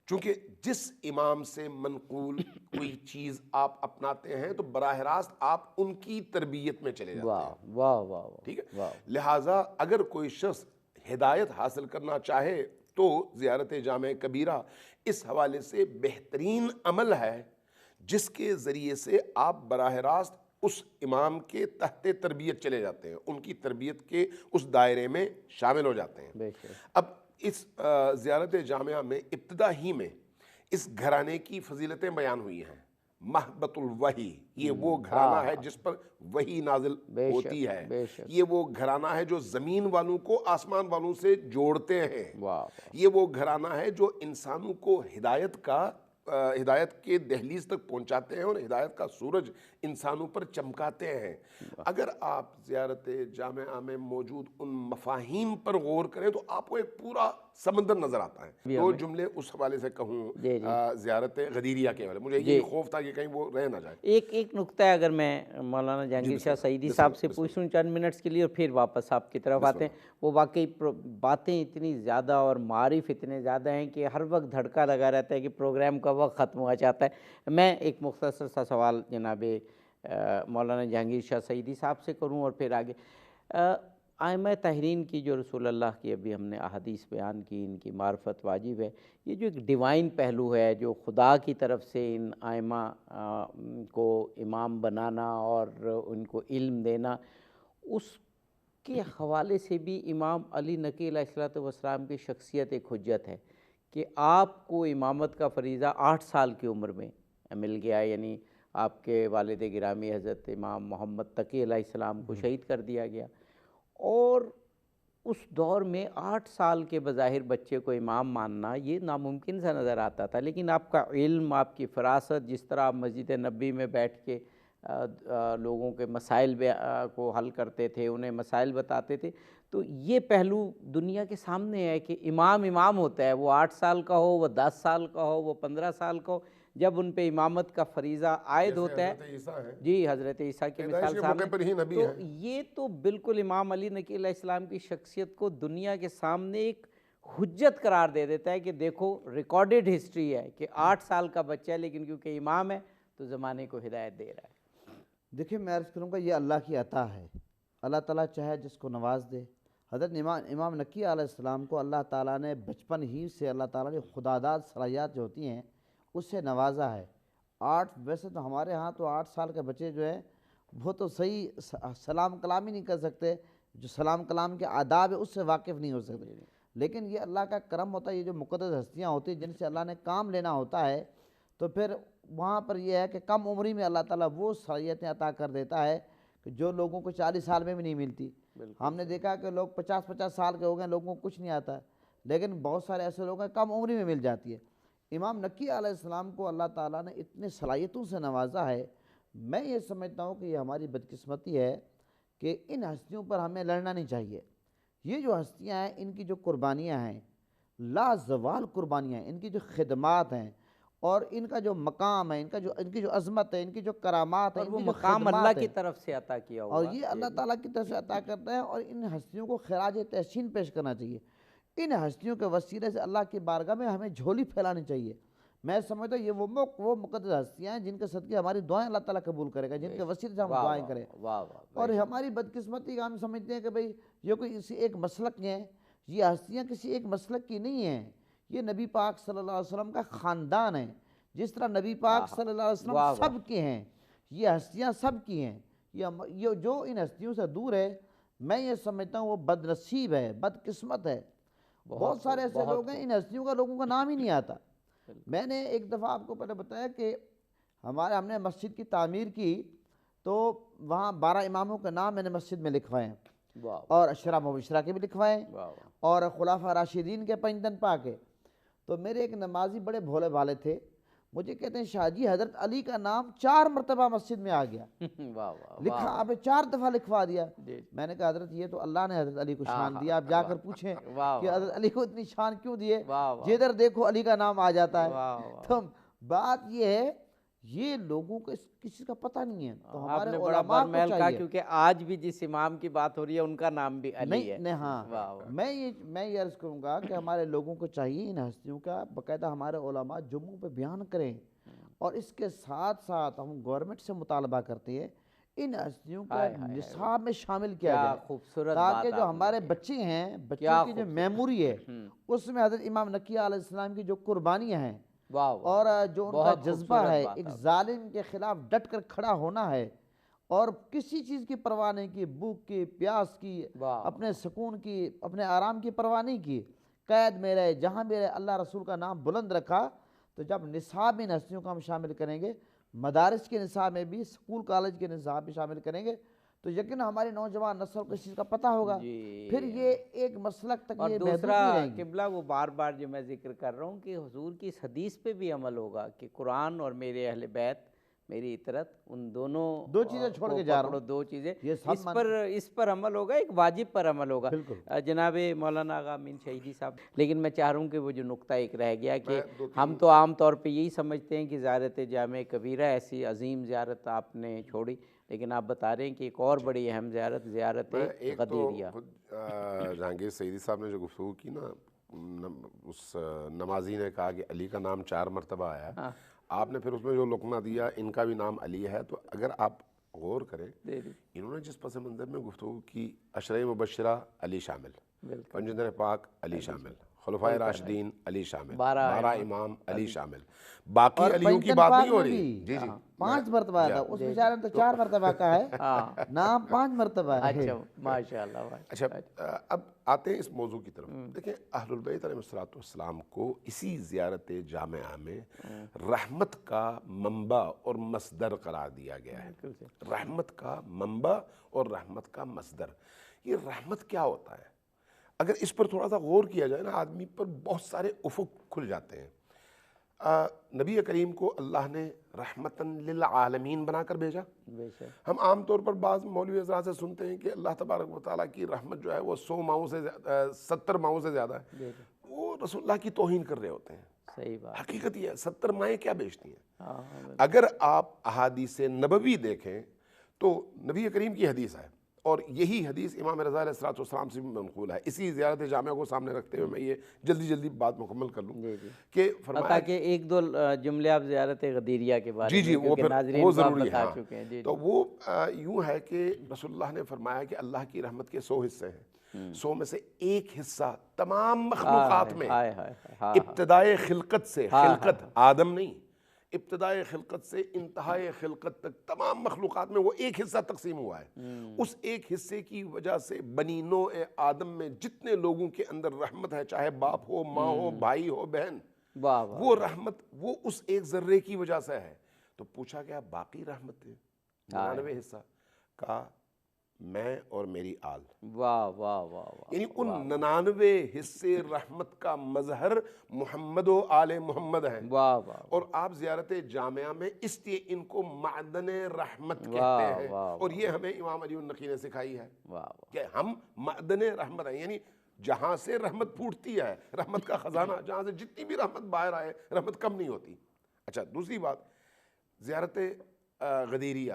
چونکہ جس امام سے منقول کوئی چیز آپ اپناتے ہیں تو براہ راست آپ ان کی تربیت میں چلے جاتے ہیں۔ واہ واہ، ٹھیک ہے، لہٰذا اگر کوئی شخص ہدایت حاصل کرنا چاہے تو زیارت جامع کبیرہ اس حوالے سے بہترین عمل ہے جس کے ذریعے سے آپ براہ راست اس امام کے تحت تربیت چلے جاتے ہیں، ان کی تربیت کے اس دائرے میں شامل ہو جاتے ہیں۔ اب اس زیارت جامعہ میں ابتدا ہی میں اس گھرانے کی فضیلتیں بیان ہوئی ہیں۔ محبت الوحی، یہ وہ گھرانہ ہے جس پر وحی نازل ہوتی ہے، یہ وہ گھرانہ ہے جو زمین والوں کو آسمان والوں سے جوڑتے ہیں، یہ وہ گھرانہ ہے جو انسانوں کو ہدایت کے دہلیز تک پہنچاتے ہیں اور ہدایت کا سورج انسانوں پر چمکاتے ہیں۔ اگر آپ زیارت جامعہ میں موجود ان مفاہیم پر غور کریں تو آپ کو ایک پورا سمندر نظر آتا ہے۔ دو جملے اس حوالے سے کہوں زیارت غدیریہ کے حوالے، مجھے یہ خوف تھا کہ کہیں وہ رہ نہ جائے۔ ایک نقطہ ہے، اگر میں مولانا جہانگیر شاہ سعیدی صاحب سے پوچھوں چند منٹس کے لیے اور پھر واپس آپ کی طرف آتے ہیں۔ وہ واقعی باتیں اتنی زیادہ اور معارف اتنے زیادہ ہیں کہ ہر وقت دھڑکا لگا رہتا ہے کہ پروگرام کا وقت ختم ہوا جاتا ہے۔ میں ایک مختصر سا سوال جناب مولانا جہانگیر شاہ سعیدی صاحب سے کروں اور پھر آگے۔ ائمہ طاہرین کی جو رسول اللہ کی ابھی ہم نے احادیث بیان کی، ان کی معرفت واجب ہے، یہ جو ایک ڈیوائن پہلو ہے جو خدا کی طرف سے ان ائمہ کو امام بنانا اور ان کو علم دینا، اس کے حوالے سے بھی امام علی نقی علیہ السلام کی شخصیت ایک حجت ہے کہ آپ کو امامت کا فریضہ 8 سال کی عمر میں مل گیا، یعنی آپ کے والد گرامی حضرت امام محمد تقی علیہ السلام کو شہید کر دیا گیا، اور اس دور میں 8 سال کے بظاہر بچے کو امام ماننا یہ ناممکن سا نظر آتا تھا، لیکن آپ کا علم، آپ کی فراست، جس طرح آپ مسجد نبی میں بیٹھ کے لوگوں کے مسائل کو حل کرتے تھے، انہیں مسائل بتاتے تھے، تو یہ پہلو دنیا کے سامنے ہے کہ امام ہوتا ہے، وہ 8 سال کا ہو، وہ 10 سال کا ہو، وہ 15 سال کا ہو، جب ان پہ امامت کا فریضہ عائد ہوتا ہے۔ جی، حضرت عیسیٰ کی مثال سامنے، تو یہ تو بالکل امام علی نقی علیہ السلام کی شخصیت کو دنیا کے سامنے ایک حجت قرار دے دیتا ہے کہ دیکھو ریکارڈڈ ہسٹری ہے کہ 8 سال کا بچہ ہے لیکن کیونکہ امام ہے تو زمانے کو ہدایت دے رہا ہے۔ دیکھیں، میں عرض کروں گا یہ اللہ کی عطا ہے، اللہ تعالیٰ چاہے جس کو نواز دے۔ حضرت امام نقی علیہ السلام کو اللہ تعالیٰ نے بچپن ہی سے اللہ تعالیٰ نے خداداد صلاحیات جو ہوتی ہیں اس سے نوازا ہے۔ ویسے تو ہمارے ہاں تو 8 سال کے بچے جو ہے وہ تو صحیح سلام کلام ہی نہیں کر سکتے، جو سلام کلام کے آداب ہے اس سے واقف نہیں ہو سکتے، لیکن یہ اللہ کا کرم ہوتا ہے، یہ جو مقدس ہستیاں ہوتی ہیں جن سے اللہ نے کام لینا ہوتا ہے، تو پھر وہاں پر یہ ہے کہ کم عمری میں اللہ تعالیٰ وہ صلاحیتیں عطا کر دیتا ہے کہ جو لوگوں کو 40 سال میں بھی نہیں ملتی۔ ہم نے دیکھا کہ لوگ 50 سال کے ہو گئے، لوگوں کو کچھ نہیں آتا ہے، لیکن بہت سارے ایسے لوگ ہیں کم عمری میں مل جاتی ہے۔ امام نقی علیہ السلام کو اللہ تعالیٰ نے اتنے صلاحیتوں سے نوازا ہے، میں یہ سمجھتا ہوں کہ یہ ہماری بدقسمتی ہے کہ ان ہستیوں پر ہمیں لڑنا نہیں چاہیے۔ یہ جو ہستیاں ہیں ان کی جو قربانیاں ہیں لازوال قربانیاں ہیں، ان کی جو خدمات ہیں اور ان کا جو مقام ہے، ان کی جو عظمت ہے، ان کی جو کرامات ہیں، اور وہ مقام اللہ کی طرف سے عطا کیا ہوا، اور یہ اللہ تعالیٰ کی طرف سے عطا کرتا ہے، اور ان ہستیوں کو خراج تحسین پیش کرنا چاہیے۔ ان ہستیوں کے وسیلے سے اللہ کی بارگاہ میں ہمیں جھولی پھیلانی چاہیے۔ میں سمجھتا ہوں یہ وہ مقدس ہستیاں ہیں جن کے صدقے ہماری دعائیں اللہ تعالیٰ قبول کرے گا، جن کے وسیلے سے ہم دعائیں کریں۔ اور ہماری بدقسمتی کا ہم سمجھتے ہیں کہ بھئی یہ کوئی اسی ایک مسلک کے ہیں، یہ ہستیاں کسی ایک مسلک کی نہیں ہیں، یہ نبی پاک صلی اللہ علیہ وسلم کا خاندان ہے۔ جس طرح نبی پاک صلی اللہ علیہ وسلم سب کے ہیں، یہ ہستیاں سب کی ہیں، یہ جو ان ہستیوں سے دور ہے، میں یہ سمجھتا ہوں وہ بد نصیب ہے، بد قسمت ہے۔ بہت سارے ایسے لوگ ہیں ان ہستیوں کا لوگوں کا نام ہی نہیں آتا۔ میں نے ایک دفعہ آپ کو پہلے بتایا کہ ہم نے مسجد کی تعمیر کی تو وہاں 12 اماموں کے نام میں نے مسجد میں لکھوائے ہیں، اور اشرا مبشرہ کے بھی لکھوائے ہیں، اور خلفاء راشدین کے 5 دن پاک کے۔ تو میرے ایک نمازی بڑے بھولے بھالے تھے، مجھے کہتے ہیں شاہ جی حضرت علی کا نام 4 مرتبہ مسجد میں آ گیا، لکھا آپ نے 4 دفعہ لکھوا دیا۔ میں نے کہا حضرت یہ تو اللہ نے حضرت علی کو شان دیا، آپ جا کر پوچھیں کہ حضرت علی کو اتنی شان کیوں دیے، جدھر دیکھو علی کا نام آ جاتا ہے۔ تو بات یہ ہے، یہ لوگوں کو کسی کا پتہ نہیں ہے، تو ہمارے علماء کو چاہیے، کیونکہ آج بھی جس امام کی بات ہو رہی ہے ان کا نام بھی علی ہے۔ نہیں ہاں، میں یہ عرض کروں گا کہ ہمارے لوگوں کو چاہیے ان ہستیوں کا باقاعدہ ہمارے علماء جمعوں پہ بیان کریں، اور اس کے ساتھ ساتھ ہم گورنمنٹ سے مطالبہ کرتے ہیں ان ہستیوں کا نصاب میں شامل کیا جائے، تاکہ جو ہمارے بچے ہیں، بچوں کی جو میموری ہے اس میں حضرت امام نقی علیہ السلام کی جو قربانیاں ہیں اور جو ان کا جذبہ ہے، ایک ظالم کے خلاف ڈٹ کر کھڑا ہونا ہے، اور کسی چیز کی پرواہ نہیں کی، بھوک کی، پیاس کی، اپنے سکون کی، اپنے آرام کی پرواہ نہیں کی، قید میں رہے، جہاں بھی رہے، اللہ رسول کا نام بلند رکھا۔ تو جب نصاب میں ان ہستیوں کو ہم شامل کریں گے، مدارس کے نصاب میں بھی، اسکول کالج کے نصاب بھی شامل کریں گے، تو یقین ہماری نوجوان نسل کو اس چیز کا پتہ ہوگا، پھر یہ ایک مسلک تک یہ محدود نہیں رہیں گی۔ قبلہ وہ بار بار جو میں ذکر کر رہا ہوں کہ حضور کی اس حدیث پہ بھی عمل ہوگا کہ قرآن اور میرے اہل بیت، میری اطرت، ان دونوں دو چیزیں چھوڑ کے جا رہا ہوں، 2 چیزیں، اس پر عمل ہوگا، ایک واجب پر عمل ہوگا۔ جناب مولانا آغا امین شہیدی صاحب، لیکن میں چاہ رہا ہوں کہ وہ جو نقطہ ایک رہ گیا کہ ہم تو عام طور پہ یہی سمجھتے ہیں کہ زیارت جامع کبیرہ ایسی عظیم زیارت آپ نے چھوڑی، لیکن آپ بتا رہے ہیں کہ ایک اور بڑی اہم زیارت غدیریہ۔ جہانگیر سعیدی صاحب نے جو گفتگو کی نا، اس نمازی نے کہا کہ علی کا نام 4 مرتبہ آیا، آپ نے پھر اس میں جو لقمہ دیا ان کا بھی نام علی ہے، تو اگر آپ غور کریں انہوں نے جس پس منظر میں گفتگو کی، اشرۂ مبشرہ علی شامل، 5 دن پاک علی شامل، خلفائے راشدین علی شامل، 12 امام علی شامل، باقی علیوں کی بات نہیں ہو رہی۔ جی 5 مرتبہ آتا، اس بیچارے نے تو 4 مرتبہ کا ہے، نام 5 مرتبہ ہے۔ اچھا ماشاءاللہ۔ اچھا اب آتے ہیں اس موضوع کی طرف۔ دیکھیں اہل البیت علیہ السلام کو اسی زیارت جامعہ میں رحمت کا منبع اور مصدر قرار دیا گیا ہے۔ رحمت کا منبع اور رحمت کا مصدر، یہ رحمت کیا ہوتا ہے؟ اگر اس پر تھوڑا سا غور کیا جائے نا، آدمی پر بہت سارے افق کھل جاتے ہیں۔ نبی کریم کو اللہ نے رحمتاً للعالمین بنا کر بھیجا۔ ہم عام طور پر بعض مولوی حضرات سے سنتے ہیں کہ اللہ تبارک و تعالیٰ کی رحمت جو ہے وہ 100 ماؤں سے 70 ماؤں سے زیادہ ہے، وہ رسول اللہ کی توہین کر رہے ہوتے ہیں۔ صحیح بات، حقیقت یہ ہے 70 مائیں کیا بیچتی ہیں؟ اگر آپ احادیث نبوی دیکھیں تو نبی کریم کی حدیث ہے، اور یہی حدیث امام رضا علیہ السلام سے بھی منقول ہے۔ اسی زیارت جامعہ کو سامنے رکھتے ہوئے میں یہ جلدی بات مکمل کر لوں کہ فرمایا کہ 1-2 جملے آپ زیارت غدیریہ کے بارے میں، وہ پھر وہ ضروری ہے، تو وہ یوں ہے کہ رسول اللہ نے فرمایا کہ اللہ کی رحمت کے 100 حصے ہیں، 100 میں سے 1 حصہ تمام مخلوقات میں ابتدائے خلقت سے، خلقت آدم نہیں، ابتدائے خلقت سے انتہائے خلقت تک تمام مخلوقات میں وہ 1 حصہ تقسیم ہوا ہے۔ اس 1 حصے کی وجہ سے بنی نوع آدم میں جتنے لوگوں کے اندر رحمت ہے، چاہے باپ ہو، ماں ہو، بھائی ہو، بہن، وہ رحمت وہ اس 1 ذرے کی وجہ سے ہے۔ تو پوچھا گیا باقی رحمت 99 حصہ، کہا میں اور میری آل۔ یعنی ان 99 حصے رحمت کا مظہر محمد و آل محمد ہیں، اور آپ زیارت جامعہ میں اس لیے ان کو معدن رحمت کہتے ہیں، اور یہ ہمیں امام علی النقی نے سکھائی ہے کہ ہم معدن رحمت ہیں، یعنی جہاں سے رحمت پھوٹتی ہے، رحمت کا خزانہ، جہاں سے جتنی بھی رحمت باہر آئے، رحمت کم نہیں ہوتی۔ اچھا دوسری بات، زیارت غدیریہ،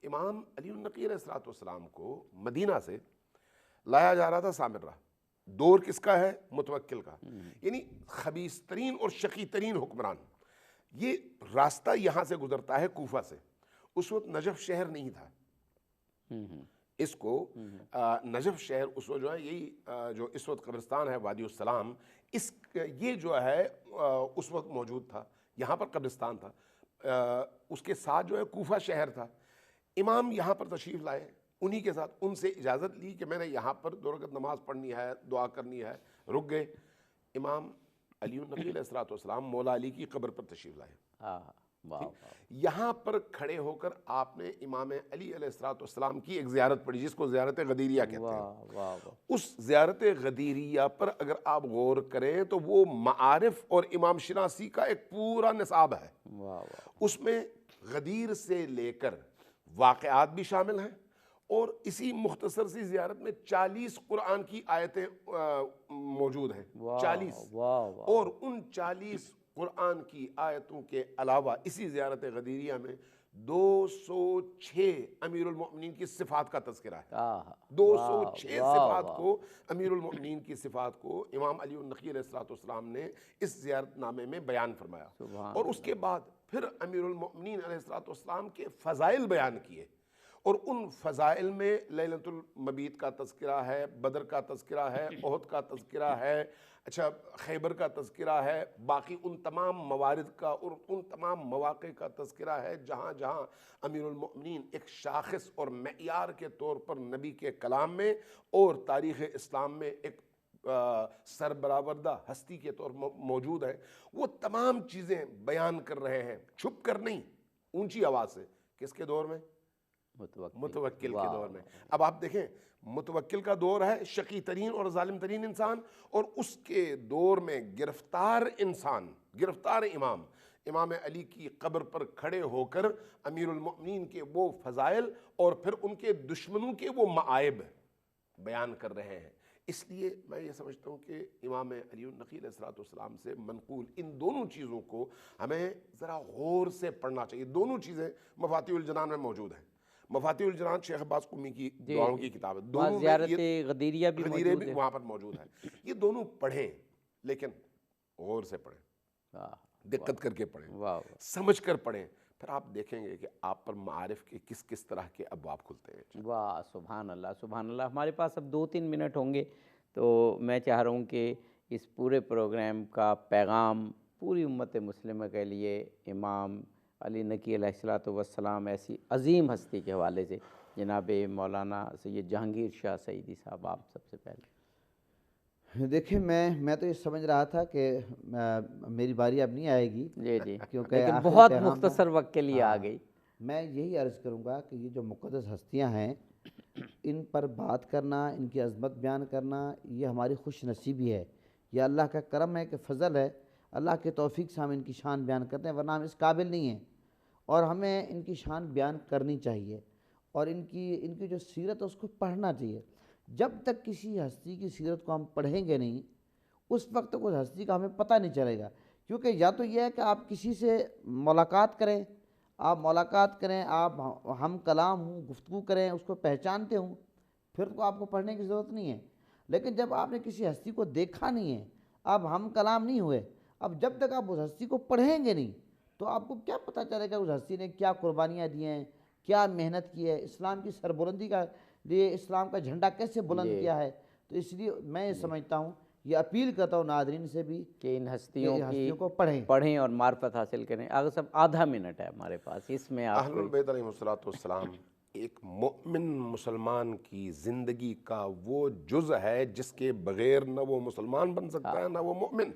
امام علی النقی علیہ السلام کو مدینہ سے لایا جا رہا تھا سامرہ، دور کس کا ہے؟ متوکل کا، یعنی خبیث ترین اور شقی ترین حکمران۔ یہ راستہ یہاں سے گزرتا ہے کوفہ سے، اس وقت نجف شہر نہیں تھا، اس کو نجف شہر اس وقت جو ہے یہی جو اس وقت قبرستان ہے وادی السلام، یہ جو ہے اس وقت موجود تھا، یہاں پر قبرستان تھا، اس کے ساتھ جو ہے کوفہ شہر تھا۔ امام یہاں پر تشریف لائے، انہی کے ساتھ ان سے اجازت لی کہ میں نے یہاں پر 2 رکعت نماز پڑھنی ہے، دعا کرنی ہے، رک گئے۔ امام علی النقی علیہ السلام مولا علی کی قبر پر تشریف لائے، واہ واہ، یہاں پر کھڑے ہو کر آپ نے امام علی علیہ السلام کی ایک زیارت پڑھی، جس کو زیارت غدیریہ کہتے ہیں۔ واہ واہ واہ، اس زیارت غدیریہ پر اگر آپ غور کریں تو وہ معارف اور امام شناسی کا ایک پورا نصاب ہے، واہ واہ، اس میں غدیر سے لے کر واقعات بھی شامل ہیں، اور اسی مختصر سی زیارت میں 40 قرآن کی آیتیں موجود ہیں، 40، واہ واہ، اور ان 40 قرآن کی آیتوں کے علاوہ اسی زیارت غدیریہ میں 206 امیر المؤمنین کی صفات کا تذکرہ ہے۔ 206 صفات کو، امیر المؤمنین کی صفات کو امام علی النقی علیہ السلام نے اس زیارت نامے میں بیان فرمایا، اور اس کے بعد پھر امیر المؤمنین علیہ السلام کے فضائل بیان کیے، اور ان فضائل میں لیلۃ المبیت کا تذکرہ ہے، بدر کا تذکرہ ہے، احد کا تذکرہ ہے، اچھا خیبر کا تذکرہ ہے، باقی ان تمام موارد کا اور ان تمام مواقع کا تذکرہ ہے جہاں جہاں امیر المؤمنین ایک شاخص اور معیار کے طور پر نبی کے کلام میں اور تاریخ اسلام میں ایک سربراوردہ ہستی کے طور موجود ہے، وہ تمام چیزیں بیان کر رہے ہیں، چھپ کر نہیں، اونچی آواز سے۔ کس کے دور میں؟ متوکل کے دور میں۔ اب آپ دیکھیں، متوکل کا دور ہے شقی ترین اور ظالم ترین انسان، اور اس کے دور میں گرفتار انسان، گرفتار امام علی کی قبر پر کھڑے ہو کر امیر المؤمنین کے وہ فضائل اور پھر ان کے دشمنوں کے وہ معائب بیان کر رہے ہیں۔ اس لیے میں یہ سمجھتا ہوں کہ امام علی النقی علیہ السلام سے منقول ان دونوں چیزوں کو ہمیں ذرا غور سے پڑھنا چاہیے۔ دونوں چیزیں مفاتیح الجنان میں موجود ہیں۔ مفاتیح الجنان شیخ عباس قمی کی دعاؤں کی کتاب ہے، دونوں زیارت غدیریہ بھی غدیرے وہاں پر موجود ہے۔ یہ دونوں پڑھیں، لیکن غور سے پڑھیں، دقت کر کے پڑھیں، سمجھ کر پڑھیں، پھر آپ دیکھیں گے کہ آپ پر معارف کے کس کس طرح کے ابواب کھلتے ہیں۔ واہ، سبحان اللہ سبحان اللہ۔ ہمارے پاس اب 2-3 منٹ ہوں گے، تو میں چاہ رہا ہوں کہ اس پورے پروگرام کا پیغام پوری امت مسلمہ کے لیے امام علی نقی علیہ السلام ایسی عظیم ہستی کے حوالے سے جناب مولانا سید جہانگیر شاہ سعیدی صاحب، آپ سب سے پہلے۔ دیکھیں، میں تو یہ سمجھ رہا تھا کہ میری باری اب نہیں آئے گی، جی، کیونکہ لیکن بہت مختصر وقت کے لیے آ گئی۔ میں یہی عرض کروں گا کہ یہ جو مقدس ہستیاں ہیں، ان پر بات کرنا، ان کی عظمت بیان کرنا، یہ ہماری خوش نصیبی ہے، یہ اللہ کا کرم ہے کہ فضل ہے، اللہ کے توفیق سے ہم ان کی شان بیان کرتے ہیں، ورنہ ہم اس قابل نہیں ہیں، اور ہمیں ان کی شان بیان کرنی چاہیے، اور ان کی جو سیرت ہے اس کو پڑھنا چاہیے۔ جب تک کسی ہستی کی سیرت کو ہم پڑھیں گے نہیں، اس وقت تک اس ہستی کا ہمیں پتہ نہیں چلے گا، کیونکہ یا تو یہ ہے کہ آپ کسی سے ملاقات کریں، آپ ہم کلام ہوں، گفتگو کریں، اس کو پہچانتے ہوں، پھر تو آپ کو پڑھنے کی ضرورت نہیں ہے۔ لیکن جب آپ نے کسی ہستی کو دیکھا نہیں ہے، آپ ہم کلام نہیں ہوئے، اب جب تک آپ اس ہستی کو پڑھیں گے نہیں تو آپ کو کیا پتہ چلے گا اس ہستی نے کیا قربانیاں دی ہیں، کیا محنت کی ہے، اسلام کی سربلندی کا لیے اسلام کا جھنڈا کیسے بلند کیا ہے۔ تو اس لیے میں یہ سمجھتا ہوں، یہ اپیل کرتا ہوں ناظرین سے بھی کہ ان ہستیوں کو پڑھیں اور معرفت حاصل کریں۔ اگر سب آدھا منٹ ہے ہمارے پاس، اس میں آپ اہل البیت علیہ السلام ایک مومن مسلمان کی زندگی کا وہ جز ہے جس کے بغیر نہ وہ مسلمان بن سکتا ہے، نہ وہ مومن،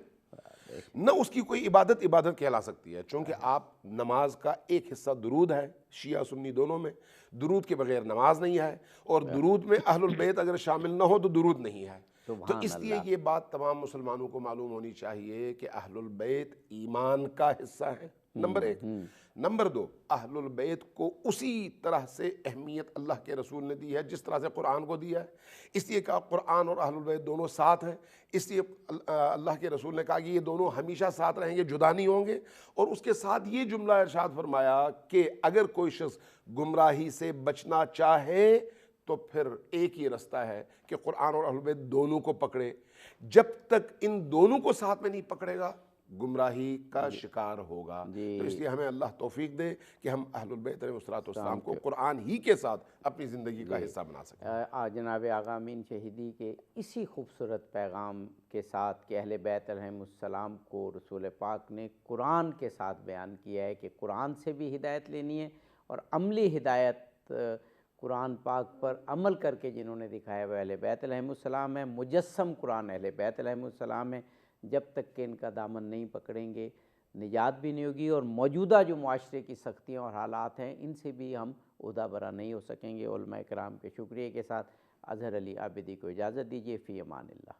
نہ اس کی کوئی عبادت کہلا سکتی ہے، چونکہ آپ نماز کا ایک حصہ درود ہے، شیعہ سنی دونوں میں، درود کے بغیر نماز نہیں ہے، اور درود میں اہل البیت اگر شامل نہ ہو تو درود نہیں ہے۔ تو اس لیے یہ بات تمام مسلمانوں کو معلوم ہونی چاہیے کہ اہل البیت ایمان کا حصہ ہے، نمبر 1۔ نمبر 2، اہل البیت کو اسی طرح سے اہمیت اللہ کے رسول نے دی ہے جس طرح سے قرآن کو دیا ہے، اس لیے کہ قرآن اور اہل البیت دونوں ساتھ ہیں، اس لیے اللہ کے رسول نے کہا کہ یہ دونوں ہمیشہ ساتھ رہیں گے، جدا نہیں ہوں گے، اور اس کے ساتھ یہ جملہ ارشاد فرمایا کہ اگر کوئی شخص گمراہی سے بچنا چاہے تو پھر ایک ہی رستہ ہے کہ قرآن اور اہل بیت دونوں کو پکڑے، جب تک ان دونوں کو ساتھ میں نہیں پکڑے گا گمراہی کا شکار ہوگا۔ تو اس لیے ہمیں اللہ توفیق دے کہ ہم اہل البیت علیہ السلام کو قرآن ہی کے ساتھ اپنی زندگی کا حصہ بنا سکیں۔ جناب آغا امین شہیدی کے اسی خوبصورت پیغام کے ساتھ کہ اہل بیت علیہ السلام کو رسول پاک نے قرآن کے ساتھ بیان کیا ہے کہ قرآن سے بھی ہدایت لینی ہے اور عملی ہدایت قرآن پاک پر عمل کر کے جنہوں نے دکھایا وہ اہل بیت علیہم السلام ہے، مجسم قرآن اہل بیت علیہم السلام ہے۔ جب تک کہ ان کا دامن نہیں پکڑیں گے نجات بھی نہیں ہوگی، اور موجودہ جو معاشرے کی سختیاں اور حالات ہیں ان سے بھی ہم عہدہ برا نہیں ہو سکیں گے۔ علماء کرام کے شکریہ کے ساتھ اظہر علی عابدی کو اجازت دیجیے، فی امان اللہ۔